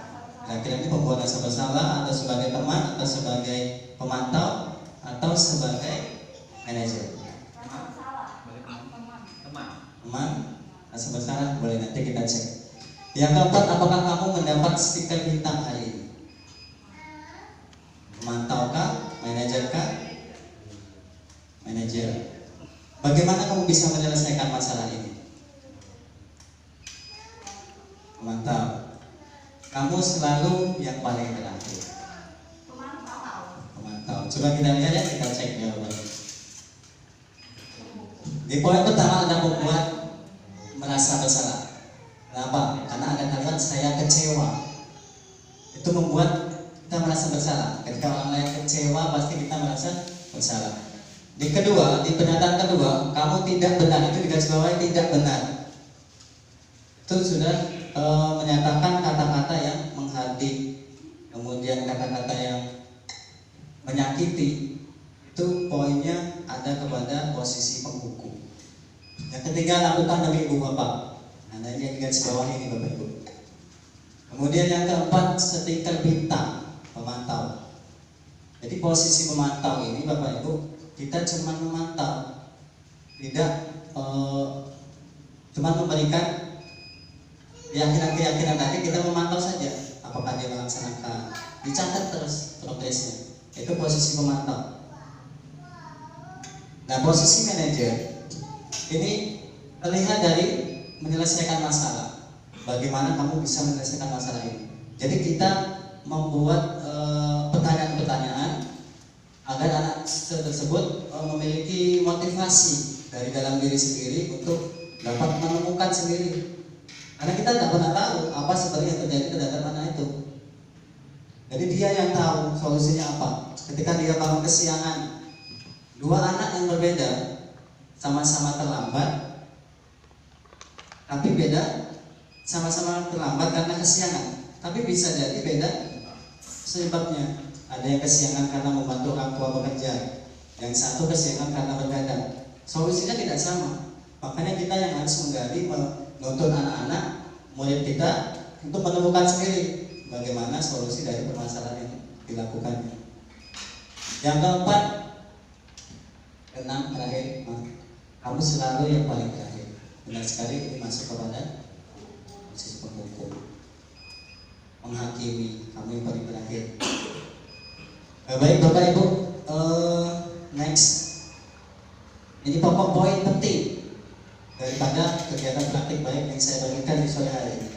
Kira-kira ini membuat rasa bersalah atau sebagai teman atau sebagai pemantau atau sebagai manajer. Teman, rasa bersalah boleh nanti kita cek. Yang keempat, apakah kamu mendapat stiker bintang hari ini? Pemantau kah? Manajer kah? Manajer. Bagaimana kamu bisa menyelesaikan masalah ini? Pemantau. Kamu selalu yang paling terakhir. Pemantau. Coba kita lihat ya, kita cek jawabannya. Di poin pertama ada membuat merasa bersalah. Kenapa? Karena ada kalimat saya kecewa. Itu membuat kita merasa bersalah. Ketika orang lain kecewa, pasti kita merasa bersalah. Di kedua, di pernyataan kedua, kamu tidak benar. Itu digarisbawahi tidak benar. Itu sudah menyatakan kata-kata yang menghardik, kemudian kata-kata yang menyakiti. Itu poinnya ada kepada posisi penghukum. Yang ketiga, lakukan demi ibu bapak. Nah, ini yang digarisbawahi ini Bapak Ibu. Kemudian yang keempat, stiker bintang pemantau. Jadi posisi pemantau ini Bapak Ibu, kita cuma memantau, tidak cuma memberikan keyakinan tadi, kita memantau saja apakah dia melaksanakan, dicatat terus progresnya. Itu posisi pemantau. Nah, posisi manajer ini terlihat dari menyelesaikan masalah. Bagaimana kamu bisa menyelesaikan masalah ini? Jadi kita membuat pertanyaan-pertanyaan agar anak tersebut memiliki motivasi dari dalam diri sendiri untuk dapat menemukan sendiri. Karena kita tidak pernah tahu apa sebenarnya yang terjadi terhadap anak itu. Jadi dia yang tahu solusinya apa. Ketika dia bangun kesiangan, dua anak yang berbeda sama-sama terlambat, tapi beda, sama-sama terlambat karena kesiangan. Tapi bisa jadi beda sebabnya. Ada yang kesiangan karena membantu orang tua bekerja, yang satu kesiangan karena bergadang. Solusinya tidak sama. Makanya kita yang harus menggali, menuntun anak-anak, murid kita untuk menemukan sendiri bagaimana solusi dari permasalahan yang dilakukannya. Yang keempat, keenam terakhir, kamu selalu yang paling terakhir. Benar sekali, ini masuk kepada posisi penghukum, menghakimi, kamu yang paling terakhir. Baik Bapak Ibu, next. Ini pokok poin penting daripada kegiatan praktik baik yang saya bagikan di sore hari ini,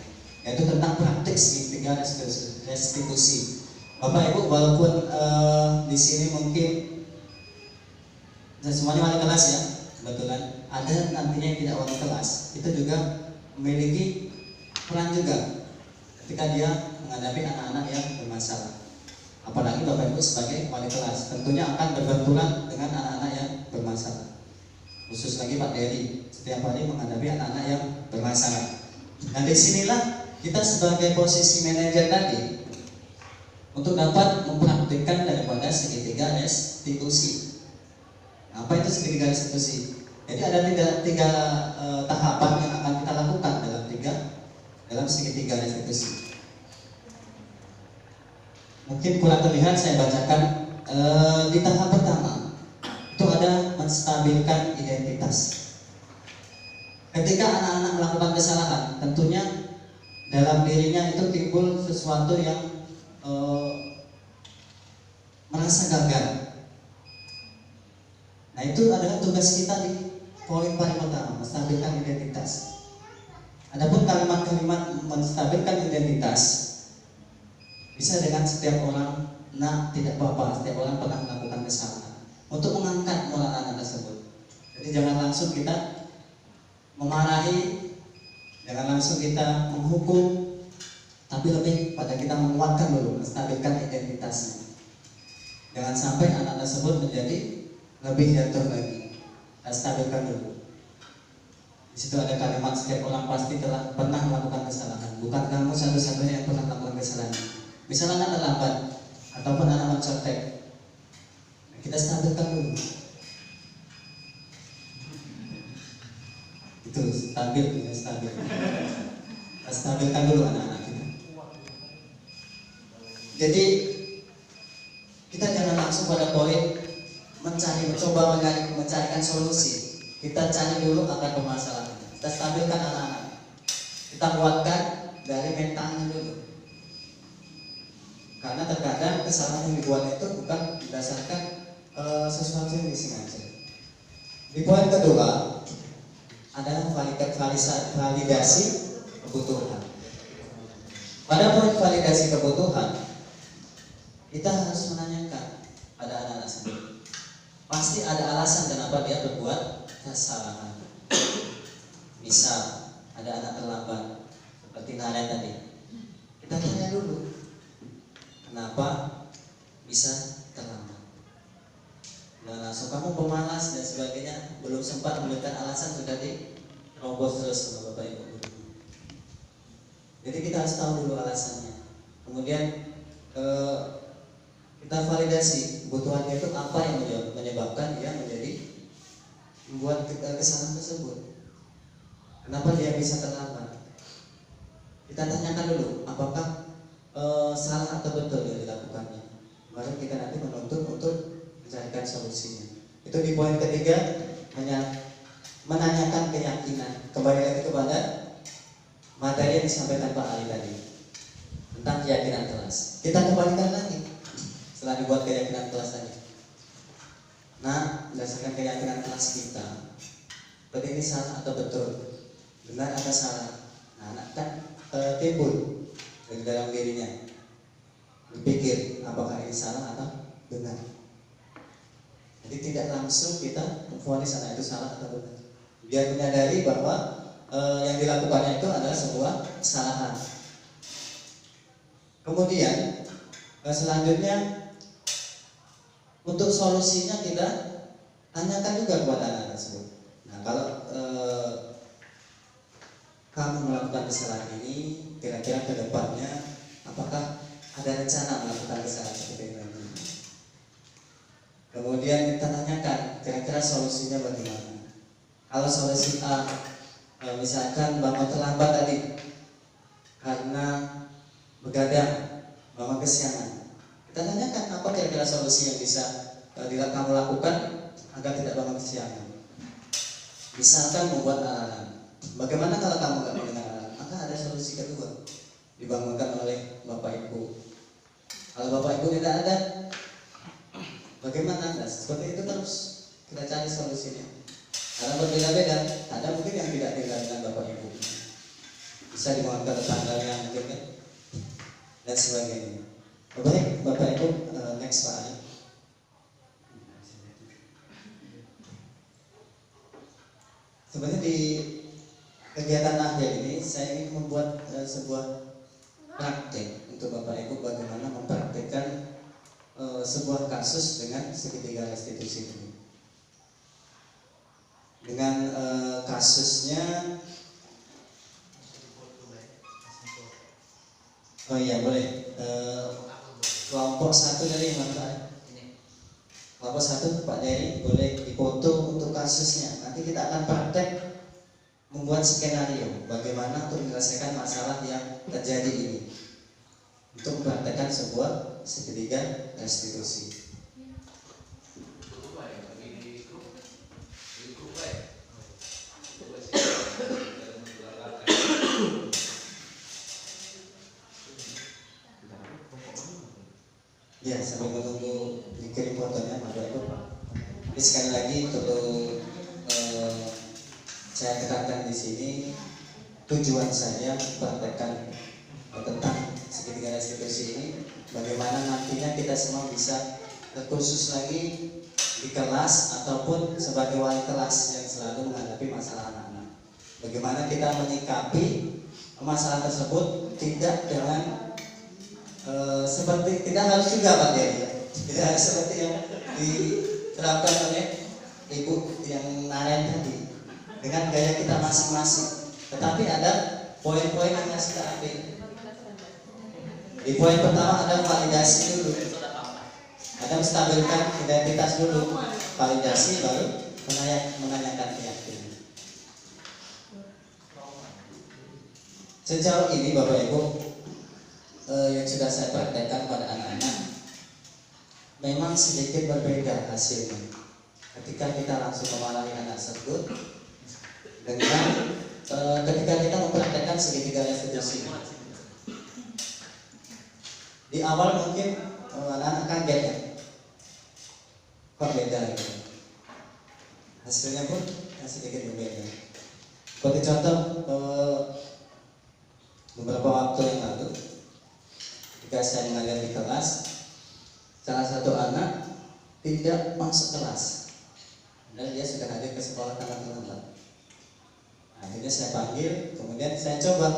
yaitu tentang praktik segitiga restitusi. Bapak Ibu, walaupun di sini mungkin semuanya wali kelas ya, kebetulan ada nantinya yang tidak wali kelas, itu juga memiliki peran juga ketika dia menghadapi anak-anak yang bermasalah. Apalagi Bapak Ibu sebagai wali kelas tentunya akan berbenturan dengan anak-anak yang bermasalah. Khusus lagi Pak Dery setiap hari menghadapi anak-anak yang bermasalah. Nah, disinilah kita sebagai posisi manajer tadi untuk dapat mempraktikkan daripada segitiga restitusi. Apa itu segitiga restitusi? Jadi ada tiga tahapan yang akan kita lakukan dalam segitiga restitusi. Mungkin kurang terlihat, saya bacakan. Di tahap pertama itu ada menstabilkan identitas. Ketika anak-anak melakukan kesalahan, tentunya dalam dirinya itu timbul sesuatu yang merasa gagal. Nah, itu adalah tugas kita di poin paling pertama, menstabilkan identitas. Adapun kalimat-kalimat menstabilkan identitas bisa dengan setiap orang, nah tidak apa-apa, setiap orang pernah melakukan kesalahan. Untuk mengangkat langsung kita memarahi, jangan langsung kita menghukum, tapi lebih pada kita menguatkan dulu, menstabilkan identitasnya. Jangan sampai anak tersebut menjadi lebih jatuh lagi. Kita stabilkan dulu. Di situ ada kalimat, setiap orang pasti telah pernah melakukan kesalahan. Bukan kamu satu-satunya yang pernah melakukan kesalahan. Misalnya anak terlambat ataupun anak mencontek, kita stabilkan dulu. Itu stabil, kita stabil. Kita stabilkan dulu anak-anak kita. Jadi kita jangan langsung pada poin mencoba mencarikan solusi. Kita cari dulu akar permasalahan. Kita stabilkan anak-anak. Kita kuatkan dari mentalnya dulu. Karena terkadang kesalahan yang dibuat itu bukan berdasarkan sesuatu yang disengaja. Di poin kedua adalah validasi kebutuhan. Pada poin validasi kebutuhan, kita harus menanyakan pada anak-anak sendiri. Pasti ada alasan kenapa dia berbuat kesalahan. Misal ada anak terlambat seperti Naren tadi, kita tanya dulu kenapa bisa terlambat. Nah, langsung kamu pemalas dan sebagainya, belum sempat memberikan alasan sudah dirobos terus sama bapak ibu. Jadi kita harus tahu dulu alasannya. Kemudian kita validasi kebutuhannya itu apa yang menyebabkan dia membuat kesalahan tersebut. Kenapa dia bisa terlambat? Kita tanyakan dulu apakah salah atau betul yang dilakukannya. Baru kita nanti menuntut untuk mencarikan solusinya. Itu di poin ketiga, hanya menanyakan keyakinan. Kembali lagi kepada materi yang disampaikan Pak Ali tadi tentang keyakinan kelas. Kita kembalikan lagi setelah dibuat keyakinan kelas tadi. Nah, berdasarkan keyakinan kelas kita, berarti ini salah atau betul, benar atau salah. Nah, anak kan timbul dari dalam dirinya, berpikir apakah ini salah atau benar. Jadi tidak langsung kita memvonis anak itu salah atau benar. Biar menyadari bahwa yang dilakukannya itu adalah sebuah kesalahan. Kemudian selanjutnya, untuk solusinya kita tanyakan juga kepada anak tersebut. Nah, kalau kamu melakukan kesalahan ini, kira-kira ke depannya apakah ada rencana melakukan kesalahan seperti ini? Kemudian kita tanyakan kira-kira solusinya bagaimana. Kalau solusi A, misalkan bangun terlambat tadi karena begadang, bangun kesiangan, kita tanyakan apa kira-kira solusi yang bisa kamu lakukan agar tidak bangun kesiangan. Misalkan membuat alarm. Bagaimana kalau kamu nggak mendengar alarm? Maka ada solusi kedua, dibangunkan oleh bapak ibu. Kalau bapak ibu tidak ada, bagaimana? Nah, seperti itu terus kita cari solusinya. Karena berbeda-beda, ada mungkin yang tidak tinggal dengan bapak ibu, bisa dibangunkan tetangganya mungkin kan, dan sebagainya. Baik, bapak ibu, next Pak Ali. Sebenarnya di kegiatan akhir ini saya ingin membuat sebuah praktek untuk bapak ibu bagaimana mempraktekkan sebuah kasus dengan segitiga restitusi ini. Dengan kasusnya, oh iya boleh. Kelompok satu dari Pak. Kelompok satu Pak Dery boleh dipoto untuk kasusnya. Nanti kita akan praktek membuat skenario bagaimana untuk menyelesaikan masalah yang terjadi ini, untuk mempraktekkan sebuah segitiga restitusi. Ya, sambil menunggu dikirim fotonya, Bapak Ibu. Jadi sekali lagi untuk saya tekankan di sini, tujuan saya mempraktekkan tentang segitiga restitusi ini, bagaimana nantinya kita semua bisa terkhusus lagi di kelas ataupun sebagai wali kelas yang selalu menghadapi masalah anak-anak. Bagaimana kita menyikapi masalah tersebut tidak dengan seperti tidak harus juga Pak Dery ya. Tidak harus seperti yang diterapkan oleh Ibu yang naren tadi dengan gaya kita masing-masing. Tetapi ada poin-poin yang harus kita ambil. Di poin pertama ada validasi dulu. Ada menstabilkan identitas dulu, validasi baru menanyakan keyakinan. Sejauh ini Bapak Ibu yang sudah saya praktekkan pada anak-anak, memang sedikit berbeda hasilnya. Ketika kita langsung memarahi anak tersebut dengan ketika kita mempraktekkan segitiga restitusi. Di awal mungkin anak-anak kaget ya. Kok beda gitu. Hasilnya pun sedikit berbeda. Seperti contoh beberapa waktu yang lalu ketika saya mengajar di kelas, salah satu anak tidak masuk kelas dan dia sudah hadir ke sekolah sangat terlambat. Akhirnya saya panggil, kemudian saya coba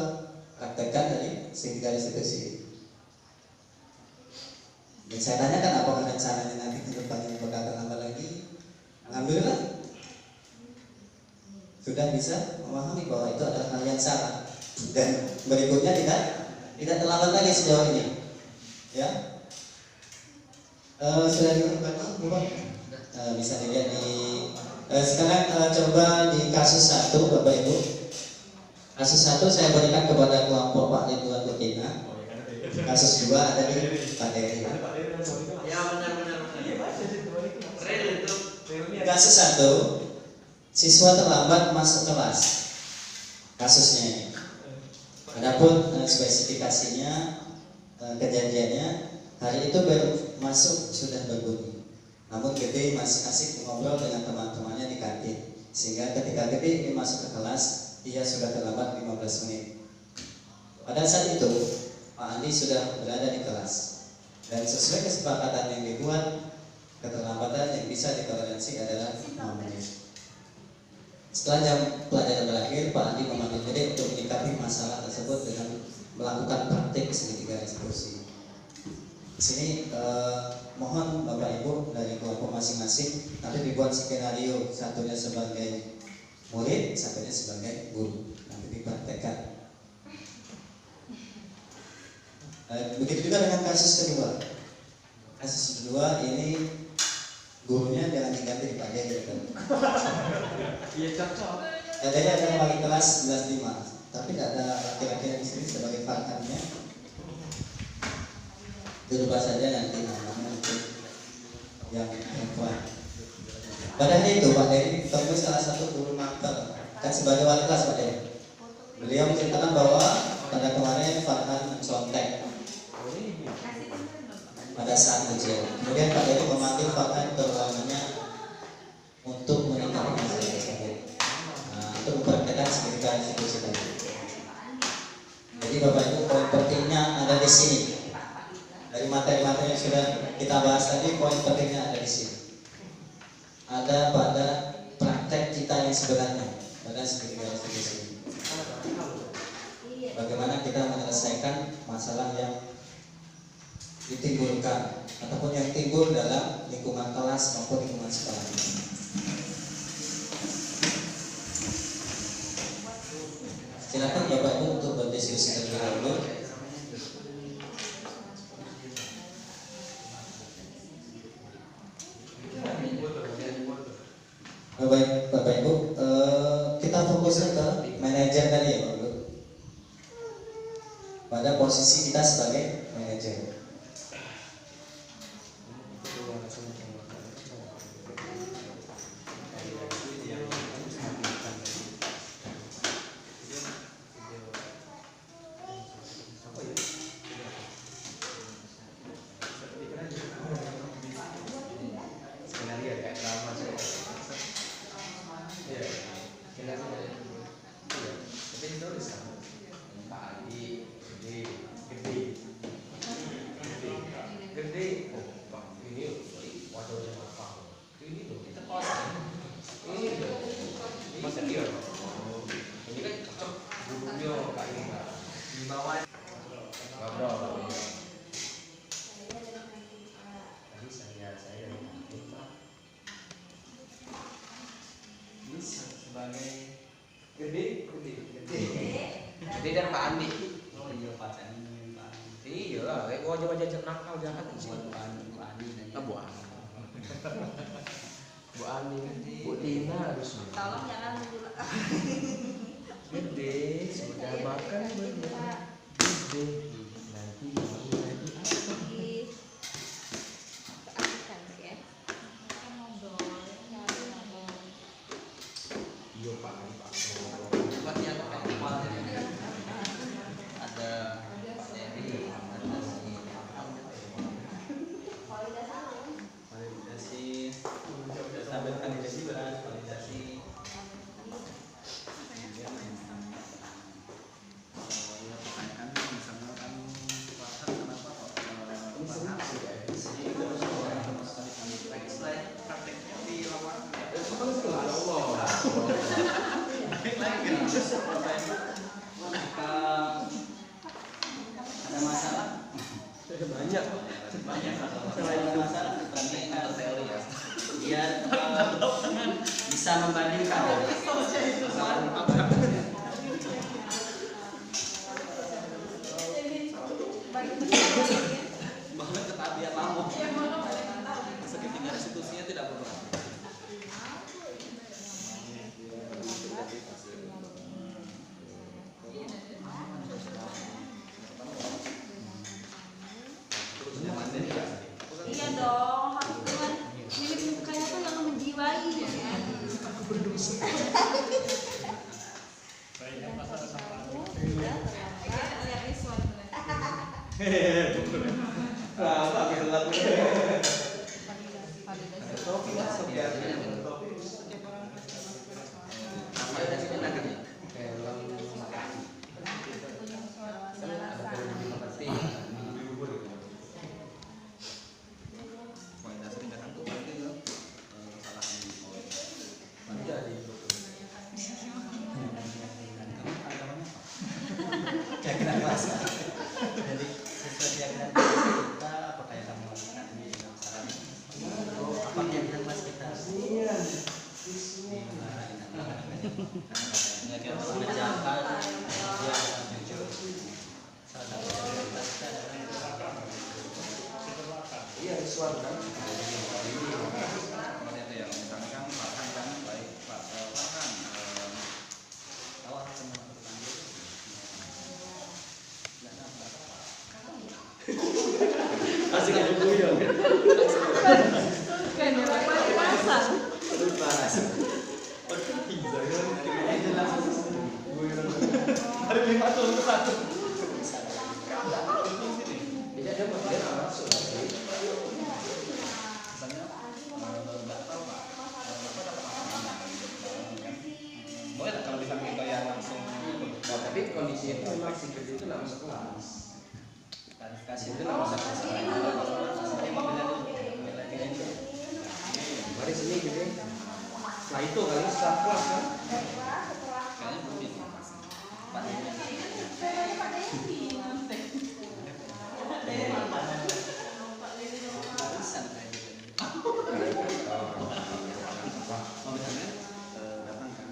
praktekkan dari segitiga restitusi. Dan saya tanyakan apakah rencananya nanti ke depannya bakal terlambat lagi. Alhamdulillah sudah bisa memahami bahwa itu adalah hal yang salah dan berikutnya tidak terlambat lagi sejauh ini. Ya, sudah dilakukan bukan? Bisa dilihat di sekarang coba di kasus 1 Bapak Ibu. Kasus 1 saya berikan kepada kelompok Pak Ridwan Lutina. Kasus 2 ada di Pak Dery. Ya benar. Real itu. Kasus 1, siswa terlambat masuk kelas. Kasusnya ini. Adapun spesifikasinya, kejadiannya hari itu baru masuk sudah berbunyi. Namun Gede masih asik ngobrol dengan teman-temannya di kantin. Sehingga ketika Gede masuk ke kelas, ia sudah terlambat 15 menit. Pada saat itu, Pak Andi sudah berada di kelas. Dan sesuai kesepakatan yang dibuat, keterlambatan yang bisa ditoleransi adalah 5 menit. Setelah jam pelajaran berakhir, Pak Andi memanggil Gede untuk menyikapi masalah tersebut dengan melakukan praktik segitiga restitusi. Di sini mohon Bapak Ibu dari kelompok masing-masing nanti dibuat skenario, satunya sebagai murid, satunya sebagai guru, nanti dipraktekkan. Begitu juga dengan kasus kedua. Kasus kedua ini gurunya jangan diganti di Pak Dery. Iya cocok. Adanya adalah wali kelas 11.5, tapi tidak ada kira-kira di sini sebagai partnernya. Dirubah saja nanti namanya untuk yang perempuan. Pada hari itu Pak Dery temui salah satu guru mapel dan sebagai wali kelas Pak Dery. Beliau menceritakan bahwa pada kemarin Farhan mencontek pada saat ujian. Kemudian Pak Dery memanggil Farhan ke ruangannya untuk meningkatkan masalah tersebut. Untuk mempraktekkan segitiga restitusi tadi. Jadi Bapak Ibu, poin pentingnya ada di sini. Dari materi-materi yang sudah kita bahas tadi, poin pentingnya ada di sini. Ada pada praktek kita yang sebenarnya pada segitiga restitusi. Bagaimana kita menyelesaikan masalah yang ditimbulkan ataupun yang timbul dalam lingkungan kelas maupun lingkungan sekolah. Silakan Bapak Ibu untuk berdiskusi terlebih dahulu. Baik Bapak Ibu, kita fokusnya ke manajer tadi ya Bapak Ibu. Pada posisi kita sebagai manajer. Pak Andi. Oh iya pacar ini Pak. Iya lah, kayak gua coba jajak nakal jahat sih. Pak Andi Nah, Bu Andi. Bu Andi, Bu Tina harus Tolong jangan menjual. gede, sudah makan bener. Gede, nanti mau lagi apa? Keasikan sih ya. Ngobrol, ngobrol. Iya Pak Andi, Pak. Buatnya ada kayak kepalanya. Ada Dewi, ada si validasi, sambil validasi berat validasi. Ada masalah Banyak. selain ada masalah berarti ada teori ya biar bisa membandingkan bahwa ketabian lama segitiga restitusinya tidak berubah. Iya dong, harus dengan mimik mukanya tuh yang menjiwai. Keyakinan kelas. Jadi sesuai keyakinan kelas kita apakah yang kamu lakukan ini dengan saran? Apa keyakinan kelas kita? Keyakinan kelas menjaga dia jujur. Salah satu keyakinan kelas kita adalah Iya, Iswan kan. Seperti itu ya, misalkan Farhan kan baik Farhan awal teman berpanggil. Asik aja guyon. Kan ya, pasang. Terus panas. Hari 5 turun ke 1. Jadi ada bagian apa sih? Misalnya nggak tahu Pak, apa dapat makanan kan? Boleh nggak kalau bisa kita yang langsung Oh, tapi kondisi itu memang si gede itu nggak masuk kelas. Klarifikasi Itu nggak masuk kelas. Mari sini gede. Setelah itu kali setelah kelas kan. kayaknya belum itu. Datang kan,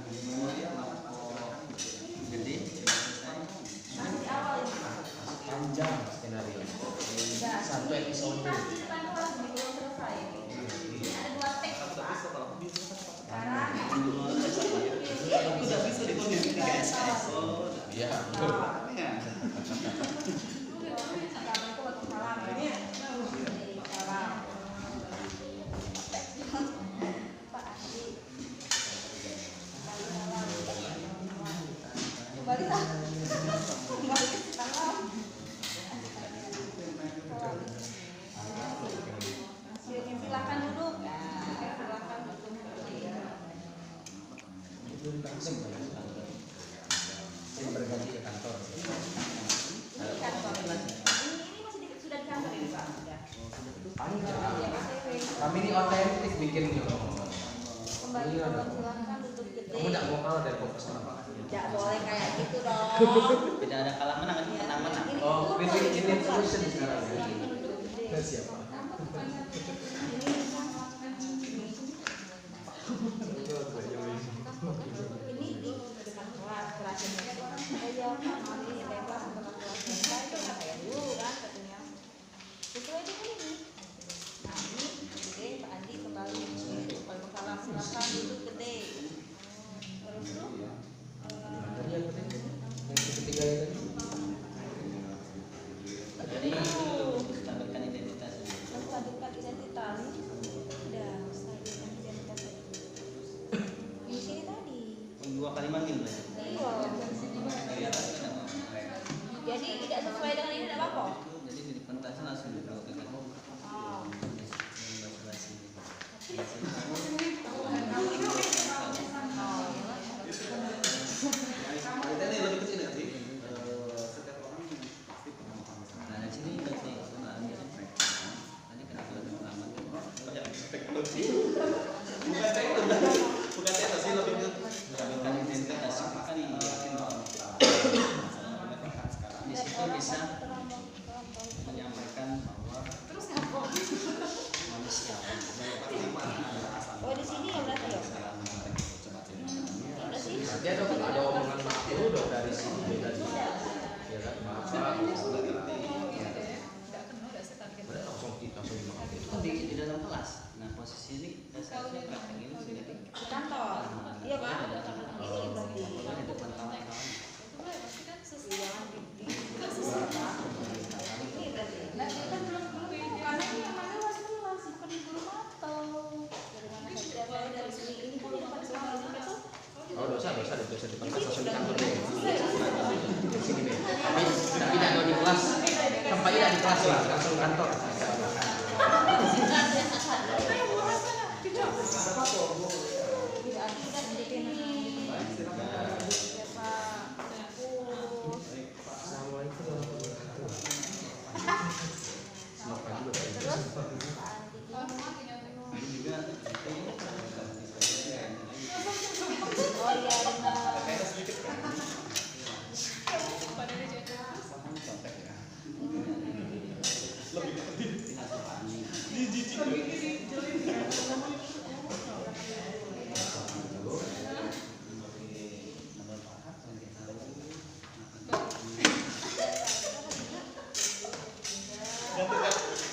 Gede, Panjang skenario. Satu episode. tapi setelah udah bisa ditulis 3 SKS. Iya. ya. Kembali lah. Kembali ke tangan. Silakan duduk. Silakan duduk. Langsung berganti ke kantor. Ini kantor. Ini masih sudah di kantor ini Pak. Sudah. Panjang. Iya, Mas. Kami ini otentik bikinnya. Kembali silakan duduk gede. Kamu tidak mau kalah dari fokus apa? Tidak boleh kayak gitu dong. Tidak ada kalah menang, ini menang-menang. Oh, win-win solution sekarang. Siapa? Ini di depan kelas, kelasnya. Ayo, Pak Mami, Kantor. Iya Pak. Ini berarti. Ini berarti. Nah, kita belum karena ini yang mana masih masih buru matau. Dari mana saja dari sini ini kan depan sekolah itu. Oh dosa dipangkas langsung di kantor deh. Di sini deh. Tapi tidak di kelas. Tempatnya tidak di kelas lah, langsung kantor.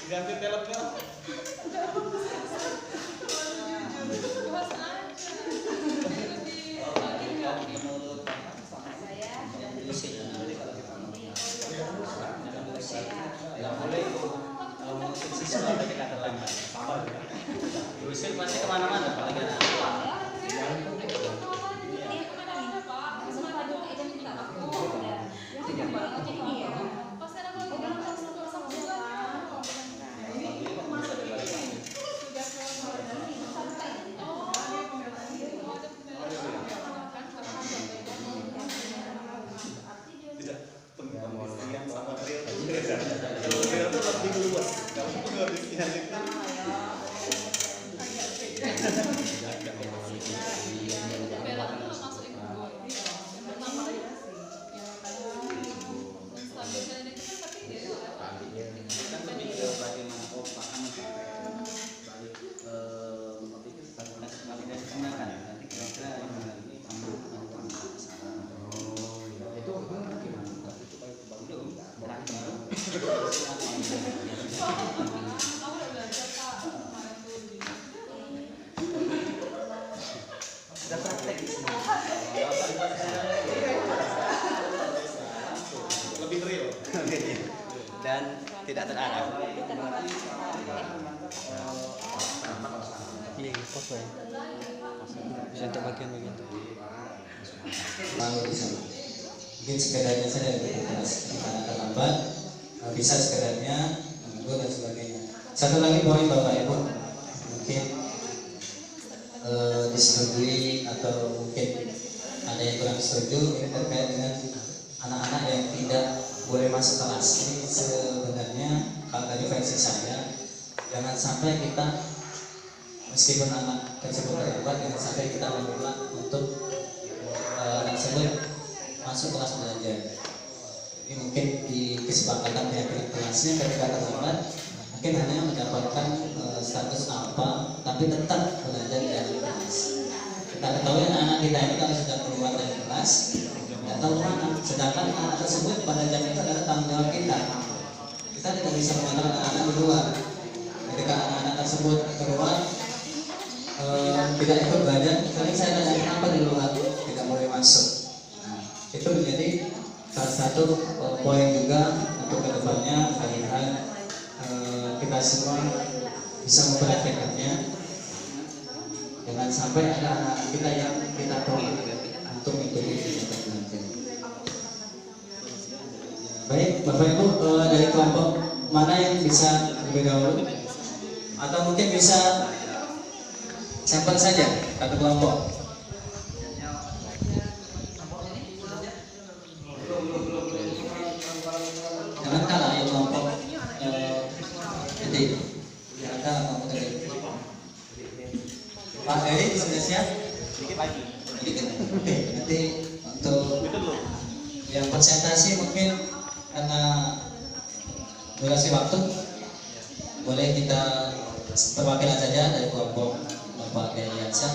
Ganti telepon. Usir pasti kemana-mana paling ada. Pengisian sama real tuh beda. Real tuh lebih luas. Kamu tuh nggak bisa itu. Kan lebih ke bagaimana paham balik validasi tindakan. Nanti kira-kira yang ini kamu salah. Itu gimana? Lebih real. Dan tidak terarah. Iya, pos ya. Bisa untuk bagian-bagian. Lalu bisa. Mungkin sekedarnya saja karena terlambat, bisa sekedarnya menunggu dan sebagainya. Satu lagi poin Bapak Ibu, mungkin disetujui atau mungkin ada yang kurang setuju, ini terkait dengan anak-anak yang tidak boleh masuk kelas. Ini sebenarnya kalau dari versi saya, jangan sampai kita meskipun anak tersebut terlambat, jangan sampai kita menolak untuk anak tersebut masuk kelas belajar. Jadi mungkin di kesepakatan pihak kelasnya ketika terlambat mungkin hanya mendapatkan status apa, tapi tetap belajar di dalam kelas. Kita ketahui anak-anak kita ini kalau sudah keluar dari kelas tidak tahu mana. Sedangkan anak tersebut pada jam itu adalah tanggung jawab kita. Kita tidak bisa mengatakan anak-anak di luar. Ketika anak-anak tersebut keluar tidak ikut belajar, kali saya tanya kenapa di luar tidak boleh masuk. Itu menjadi salah satu poin juga untuk kedepannya agar kita semua bisa memperhatikannya. Jangan sampai ada anak kita yang kita tolak untuk mengikuti kegiatan belajar. Baik, Bapak Ibu, dari kelompok mana yang bisa lebih dahulu? Atau mungkin bisa sampel saja satu kelompok. Jangan kalah ya kelompok jadi jangan kalah kelompok jadi. Pak Eri sudah siap? Sedikit lagi. Oke, nanti untuk yang presentasi mungkin karena durasi waktu boleh kita perwakilan saja dari kelompok Bapak Geriansa.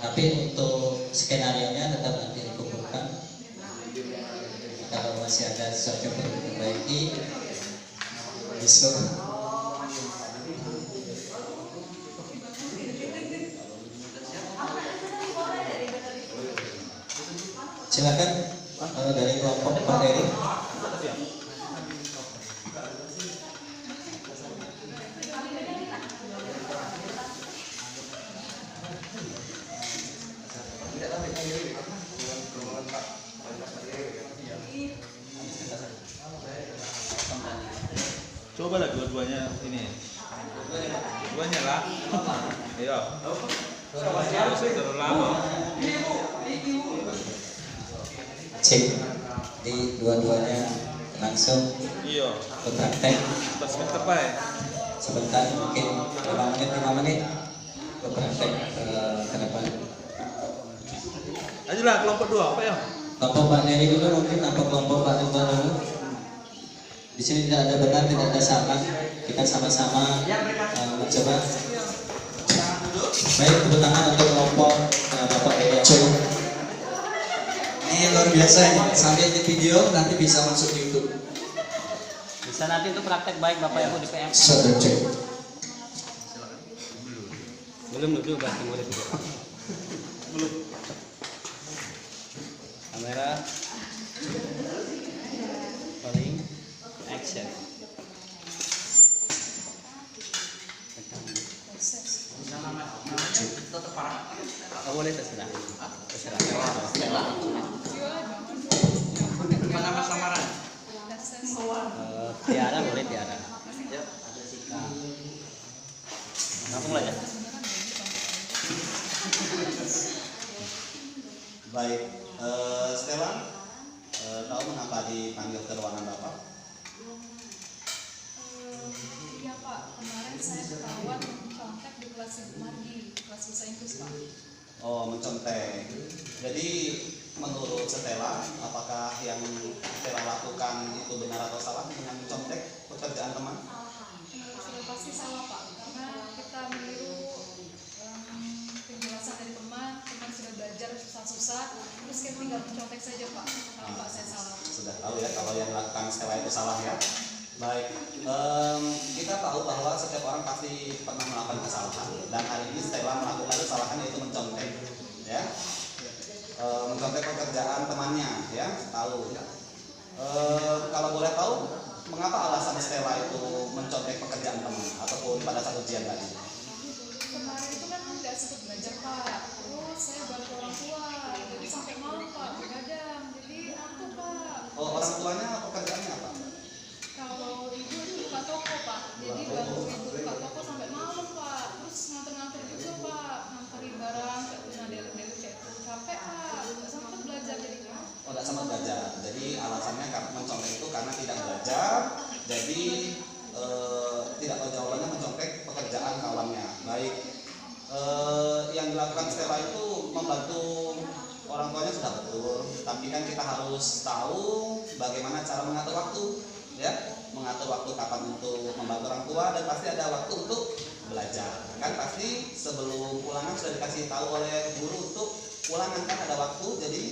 Tapi untuk skenario-nya tetap nanti dikumpulkan. Kalau masih ada sesuatu yang perlu diperbaiki, disuruh. Silakan dari kelompok Pak Dery. Coba lah dua-duanya ini. Duanya lah. Ayo. Terlalu lama. Cek di dua-duanya langsung Iya. berpraktek Sebentar Pak. sebentar, mungkin 5 menit berpraktek ke depan. Ayolah kelompok 2 apa ya? Kelompok Pak Dery dulu mungkin, apa kelompok Pak Ridwan dulu? Di sini tidak ada benar, tidak ada salah. Kita sama-sama mencoba. Baik, tepuk tangan untuk kelompok Bapak Dery. Ini luar biasa ini, sambil di video nanti bisa masuk di YouTube. Bisa nanti untuk praktek baik Bapak Ibu di PM. Satu cek. Belum duduk berarti murid itu. Belum. Kamera. Rolling. Action. Oh, boleh terserah. Terserah. Nama samaran. Tiara boleh Tiara. Langsung lah ya. Baik, Stella, tahu mengapa dipanggil ke ruangan Bapak? Iya Pak, kemarin saya ketahuan contek di kelas yang kemarin di kelas bahasa Inggris Pak. Oh, mencontek. Jadi menurut Stella, apakah yang Stella lakukan itu benar atau salah dengan mencontek pekerjaan teman? Sudah pasti salah Pak, karena kita meniru penjelasan dari teman sudah belajar susah-susah, terus kita tinggal mencontek saja Pak. Kalau Pak saya salah. Sudah tahu ya kalau yang dilakukan Stella itu salah ya. Baik, kita tahu bahwa setiap orang pasti pernah melakukan kesalahan dan hari ini Stella melakukan kesalahan yaitu mencontek, ya, mencontek pekerjaan temannya, ya, tahu. Kalau boleh tahu, mengapa alasan Stella itu mencontek pekerjaan teman ataupun pada saat ujian tadi? Kemarin itu kan tidak sempat belajar Pak, terus saya bantu orang tua, jadi sampai malam Pak, begadang, jadi aku Pak. Oh, orang tuanya pekerjaannya apa? Kalau ibu itu buka toko Pak, jadi bantu ibu buka toko sampai malam Pak, terus nganter-nganter juga Pak, nganterin barang, kayak punya deli-deli kayak itu, capek Pak, nggak sempat belajar jadinya. Oh, tidak sama belajar. Jadi alasannya karena mencontek itu karena tidak belajar, jadi tidak tahu jawabannya mencontek pekerjaan kawannya. Baik, yang dilakukan Stella itu membantu orang tuanya sudah betul, tapi kan kita harus tahu bagaimana cara mengatur waktu, ya, mengatur waktu kapan untuk membantu orang tua dan pasti ada waktu untuk belajar. Kan pasti sebelum ulangan sudah dikasih tahu oleh guru untuk ulangan kan ada waktu, jadi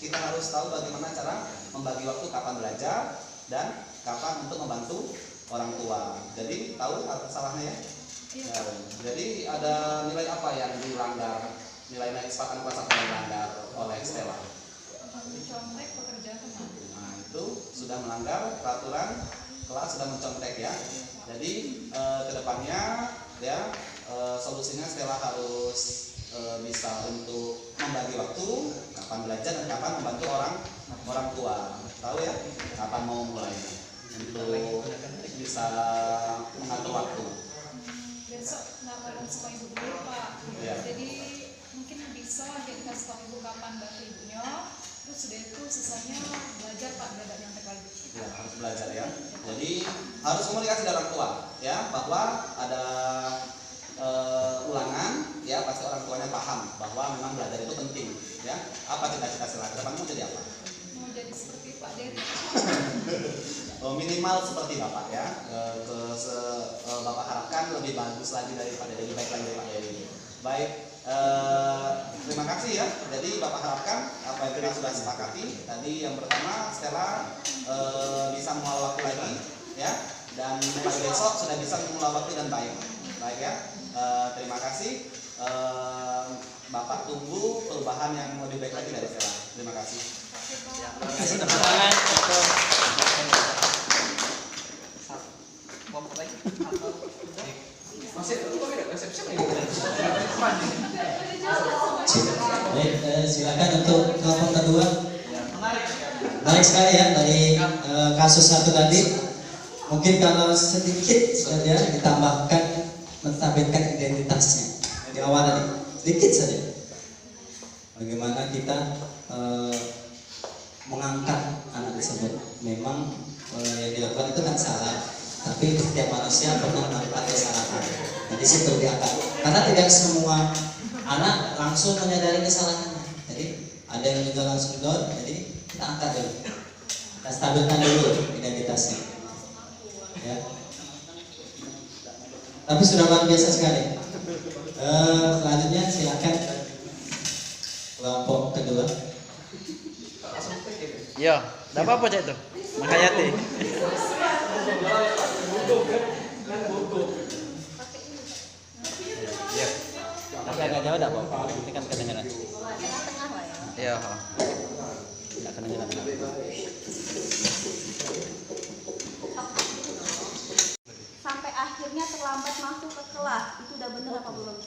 kita harus tahu bagaimana cara membagi waktu kapan belajar dan kapan untuk membantu orang tua. Jadi tahu apa salahnya ya? Iya. Jadi ada nilai apa yang dilanggar? Nilai kesepakatan kelas apa yang dilanggar oleh Stella? Mencontek pekerjaan teman. Nah, itu sudah melanggar peraturan kelas, sudah mencontek ya. Jadi kedepannya ya solusinya Stella harus bisa untuk membagi waktu kapan belajar dan kapan membantu orang tua. Tahu ya kapan mau mulai untuk bisa mengatur waktu. Besok nggak bareng sama ibu dulu Pak, Iya. jadi mungkin bisa dia kasih tahu ibu kapan bantu ibunya, terus sudah itu sisanya belajar Pak, biar nggak nyontek lagi. Ya, harus belajar ya. Jadi harus komunikasi dengan orang tua ya, bahwa ada ulangan ya, pasti orang tuanya paham bahwa memang belajar itu penting ya. Apa cita-cita Stella ke depan mau jadi apa? Mau jadi seperti Pak Dery. Minimal seperti Bapak ya. Bapak harapkan lebih bagus lagi dari Pak Dery, lebih baik lagi dari Pak Dery. Baik, terima kasih ya. Jadi Bapak harapkan apa yang kita sudah sepakati tadi, yang pertama Stella bisa mengelola waktu lagi ya, dan mulai besok sudah bisa mengelola waktu dan baik ya. Terima kasih. Bapak tunggu perubahan yang lebih baik lagi dari Stella. Terima kasih. Kasih tepuk tangan untuk Baik, silakan untuk kelompok kedua. Menarik sekali ya dari kasus satu tadi. Mungkin kalau sedikit saja ditambahkan mentambahkan identitasnya di awal tadi, sedikit saja. Bagaimana kita mengangkat anak tersebut. Memang yang dilakukan itu kan salah, tapi setiap manusia pernah melakukan kesalahan. Jadi situ diangkat. Karena tidak semua anak langsung menyadari kesalahannya. Jadi ada yang juga langsung down. Jadi kita angkat dulu, kita stabilkan dulu identitasnya. Ya. Tapi sudah luar biasa sekali. Selanjutnya silakan kelompok kedua. Yo, enggak apa-apa Cak itu. Menghayati. Iya. Tapi agak jauh enggak apa-apa. Ini kan kedengaran. Tengah lah ya. Iya, enggak kedengaran. Sampai akhirnya terlambat masuk ke kelas, itu udah bener apa belum?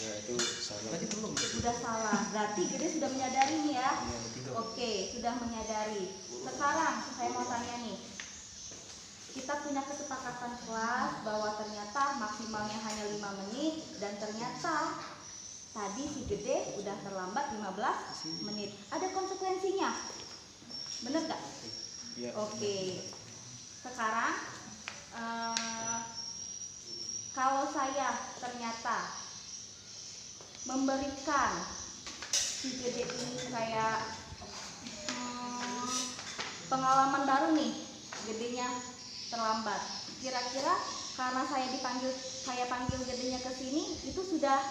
Ya itu salah. Tadi belum. Sudah salah, berarti Gede sudah menyadari nih ya. Oke, sudah menyadari. Sekarang saya mau tanya nih, kita punya kesepakatan kelas bahwa ternyata maksimalnya hanya 5 menit dan ternyata tadi si Gede udah terlambat 15 menit. Ada konsekuensinya, bener gak? Iya. Oke, sekarang kalau saya ternyata memberikan si Gede ini kayak pengalaman baru nih, Gedenya terlambat. Kira-kira karena saya panggil Gedenya ke sini, itu sudah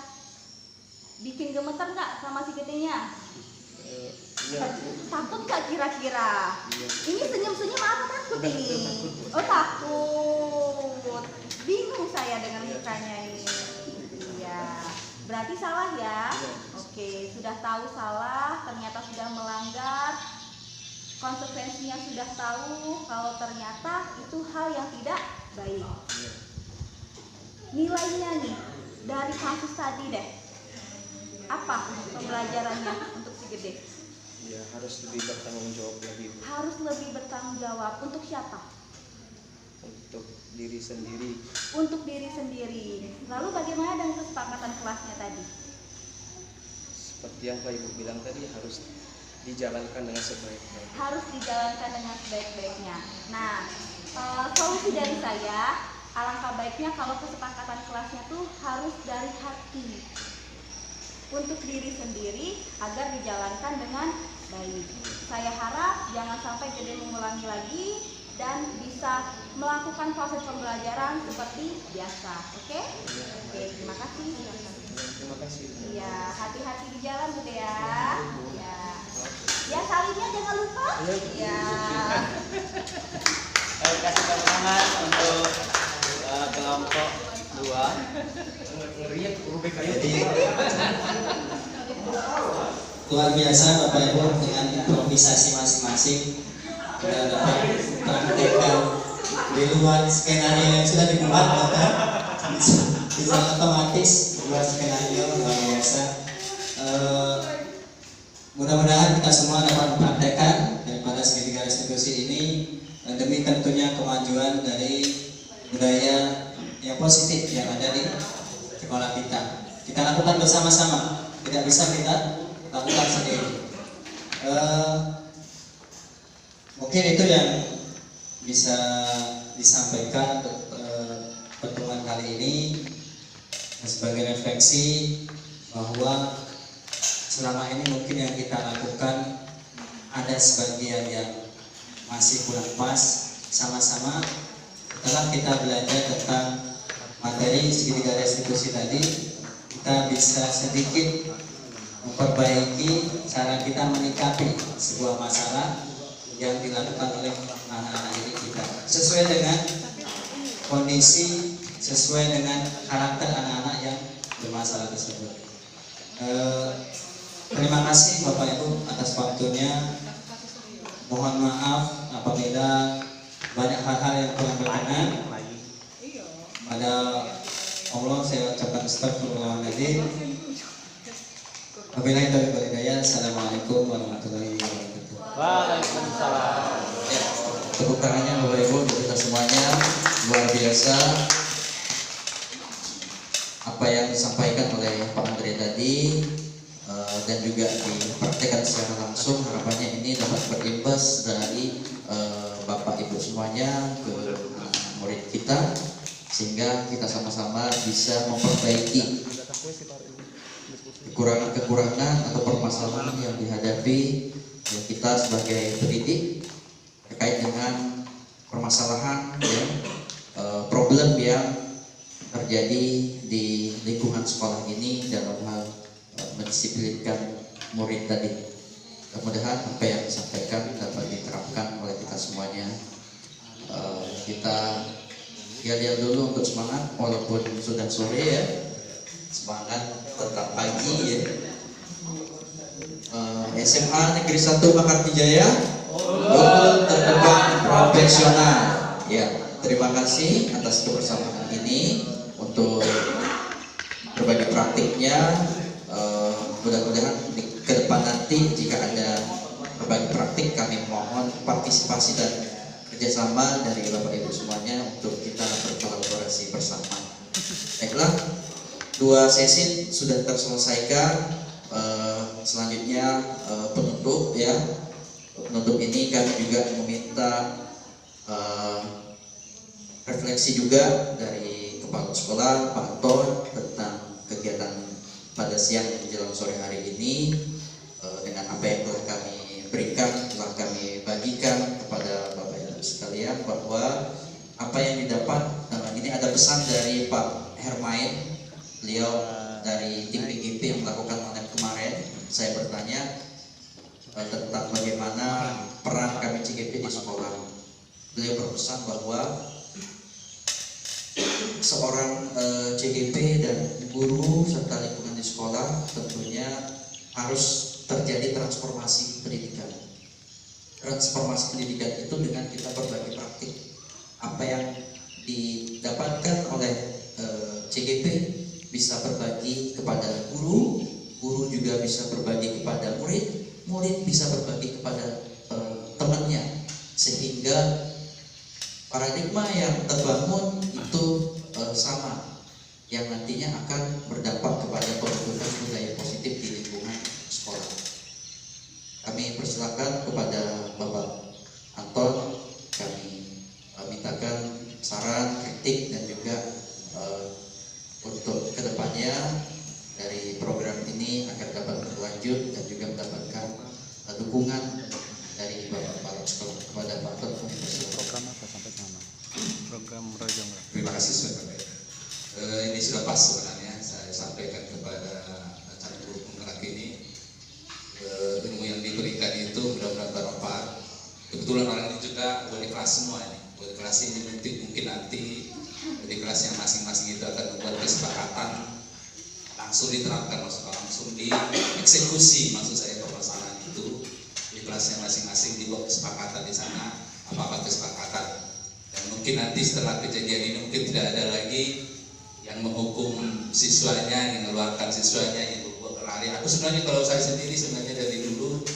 bikin gemeter nggak sama si Gedenya? Iya. Takut nggak kira-kira? Ini senyum-senyum apa takut ini? Oh takut. Bingung saya dengan mukanya ini. Iya. Berarti salah ya? Oke, sudah tahu salah, ternyata sudah melanggar. Konsekuensinya sudah tahu kalau ternyata itu hal yang tidak baik. Nilainya nih dari kasus tadi deh. Apa pembelajarannya untuk si Gede? Ya harus lebih bertanggung jawab lagi Bu. Harus lebih bertanggung jawab untuk siapa? Untuk diri sendiri. Untuk diri sendiri. Lalu bagaimana dengan kesepakatan kelasnya tadi? Seperti yang Pak Ibu bilang tadi harus dijalankan dengan sebaik-baiknya. Harus dijalankan dengan sebaik-baiknya. Nah, solusi dari saya, alangkah baiknya kalau kesepakatan kelasnya tuh harus dari hati. Untuk diri sendiri agar dijalankan dengan baik. Saya harap jangan sampai Gede mengulangi lagi dan bisa melakukan proses pembelajaran seperti biasa. Oke? Oke, terima kasih. Terima kasih. Iya, hati-hati di jalan Gede ya. Ya. Ya, salimnya jangan lupa. Ya. Baik, kasih tepuk tangan untuk kelompok 2. Jadi luar biasa Bapak Ibu dengan improvisasi masing-masing kita dapat praktekkan di luar skenario yang sudah dibuat Bapak. Bisa otomatis buat skenario luar biasa. Mudah-mudahan kita semua dapat mempraktekkan daripada segitiga restitusi ini demi tentunya kemajuan dari budaya yang positif yang ada di sekolah kita. Kita lakukan bersama-sama, tidak bisa kita lakukan sendiri. Mungkin itu yang bisa disampaikan untuk pertemuan kali ini sebagai refleksi bahwa selama ini mungkin yang kita lakukan ada sebagian yang masih kurang pas. Sama-sama setelah kita belajar tentang materi segitiga restitusi tadi, kita bisa sedikit memperbaiki cara kita menyikapi sebuah masalah yang dilakukan oleh anak-anak didik kita sesuai dengan kondisi, sesuai dengan karakter anak-anak yang bermasalah tersebut. Terima kasih Bapak Ibu atas waktunya. Mohon maaf apabila banyak hal-hal yang kurang berkenan. Pada Allah saya ucapkan astagfirullahaladzim. Wabillahi taufiq wal hidayah. Assalamualaikum warahmatullahi wabarakatuh. Waalaikumsalam. Ya, tepuk tangannya Bapak Ibu untuk kita semuanya. Luar biasa apa yang disampaikan oleh Pak Andre tadi, dan juga dipraktekkan secara langsung. Harapannya ini dapat berimbas dari Bapak Ibu semuanya ke murid kita, sehingga kita sama-sama bisa memperbaiki kekurangan-kekurangan atau permasalahan yang dihadapi kita sebagai pendidik terkait dengan permasalahan ya, problem yang terjadi di lingkungan sekolah ini dalam hal mendisiplinkan murid tadi. Mudah-mudahan apa yang disampaikan dapat diterapkan oleh kita semuanya. Kita lihat dulu untuk semangat, walaupun sudah sore ya, semangat tetap pagi ya. SMA Negeri 1 Makarti Jaya, unggul terdepan profesional. Ya, terima kasih atas kebersamaan ini untuk berbagi praktiknya. Mudah-mudahan ke depan nanti jika ada berbagi praktik, kami mohon partisipasi dan kerjasama dari Bapak Ibu semuanya untuk kita berkolaborasi bersama. Baiklah, 2 sesi sudah terselesaikan. Selanjutnya penutup ya. Penutup ini kami juga meminta refleksi juga dari Kepala Sekolah Pak Anton tentang kegiatan pada siang menjelang sore hari ini, dengan apa yang telah kami berikan, telah kami bagikan kepada Bapak Ibu sekalian, bahwa apa yang didapat ini ada pesan dari Pak Hermain, beliau dari tim PGP yang melakukan mandat kemarin. Saya bertanya tentang bagaimana peran kami CGP di sekolah. Beliau berpesan bahwa seorang CGP dan guru serta lingkungan di sekolah tentunya harus terjadi transformasi pendidikan. Transformasi pendidikan itu dengan kita berbagi praktik. Apa yang didapatkan oleh CGP bisa berbagi kepada guru, guru juga bisa berbagi kepada murid, murid bisa berbagi kepada temannya, sehingga paradigma yang terbangun itu sama, yang nantinya akan berdampak kepada pembentukan budaya positif di lingkungan sekolah. Kami persilakan kepada Bapak Anton, kami mintakan saran, kritik, dan juga untuk kedepannya dari program ini agar dapat berlanjut dan juga mendapatkan dukungan dari Bapak Kepala Sekolah. Kepada Pak Anton, kami persilakan. Program Rojong. Terima kasih saudara. Ini sudah pas sebenarnya saya sampaikan kepada calon guru penggerak ini. Ilmu yang diberikan itu mudah-mudahan bermanfaat. Kebetulan orang ini juga boleh kelas semua ini. Boleh kelas ini mungkin nanti di kelas yang masing-masing itu akan membuat kesepakatan langsung diterapkan, maksudnya langsung dieksekusi, maksud saya permasalahan itu di kelas yang masing-masing dibuat kesepakatan di sana, apa-apa kesepakatan. Dan mungkin nanti setelah kejadian ini mungkin tidak ada lagi yang menghukum siswanya, yang mengeluarkan siswanya, yang membuat lari. Aku sebenarnya kalau saya sendiri sebenarnya dari dulu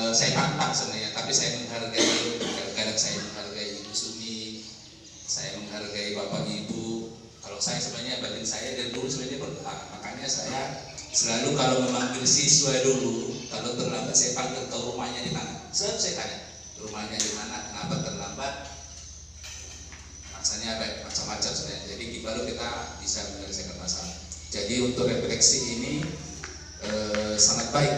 saya pantang sebenarnya, tapi saya menghargai, kadang-kadang saya menghargai Ibu Sumi, saya menghargai Bapak Ibu. Kalau saya sebenarnya batin saya dari dulu sebenarnya berhak, makanya saya selalu kalau memanggil siswa dulu, kalau terlambat saya panggil ke rumahnya di mana. Selalu saya tanya, rumahnya di mana, kenapa terlambat? Rasanya baik macam-macam sebenarnya. Jadi baru kita bisa menyelesaikan masalah. Jadi untuk refleksi ini sangat baik,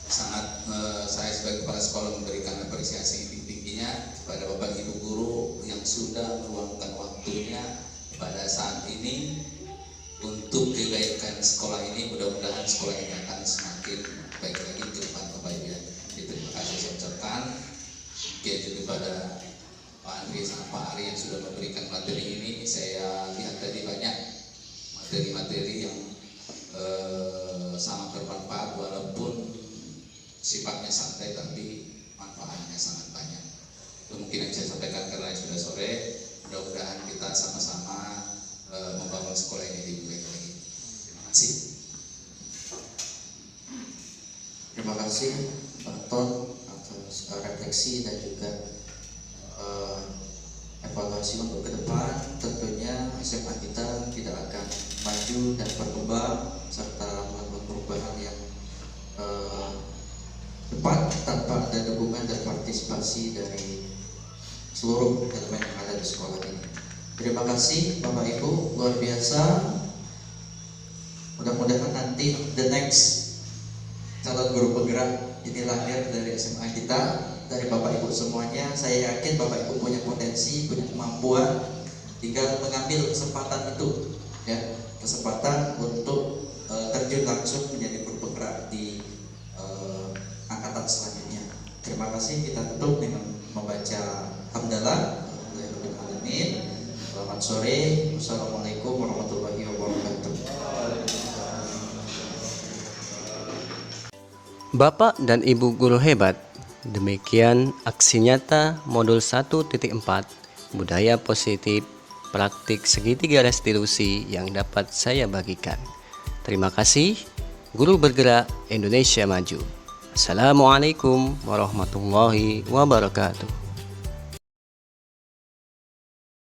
sangat saya sebagai kepala sekolah memberikan apresiasi tinggi-tingginya kepada Bapak Ibu guru yang sudah meluangkan waktunya pada saat ini untuk kebaikan sekolah ini. Mudah-mudahan sekolah ini akan semakin baik lagi ke depan Bapak Ibu. Terima kasih saya ucapkan. Juga kepada Pak Andri sama Pak Ari yang sudah memberikan materi ini. Saya lihat tadi banyak materi-materi yang sangat bermanfaat walaupun sifatnya santai tapi manfaatnya sangat banyak. Itu mungkin yang saya sampaikan karena sudah sore. Mudah-mudahan kita sama-sama membangun sekolah ini lebih baik lagi. Terima kasih. Terima kasih Pak Ton atas refleksi dan juga evaluasi untuk ke depan. Tentunya SMA kita tidak akan maju dan berkembang serta melakukan perubahan yang cepat tanpa ada dukungan dan partisipasi dari seluruh elemen yang ada di sekolah ini. Terima kasih Bapak Ibu, luar biasa. Mudah-mudahan nanti the next calon guru penggerak ini lahir dari SMA kita, dari Bapak Ibu semuanya. Saya yakin Bapak Ibu punya potensi, punya kemampuan, tinggal mengambil kesempatan itu, ya, kesempatan untuk terjun langsung menjadi guru penggerak di angkatan selanjutnya. Terima kasih. Kita tutup dengan membaca hamdalah. Alhamdulillahirobbilalamin. Selamat sore. Wassalamualaikum warahmatullahi wabarakatuh. Bapak dan Ibu guru hebat, demikian aksi nyata modul 1.4 budaya positif praktik segitiga restitusi yang dapat saya bagikan. Terima kasih. Guru bergerak Indonesia Maju. Assalamualaikum warahmatullahi wabarakatuh.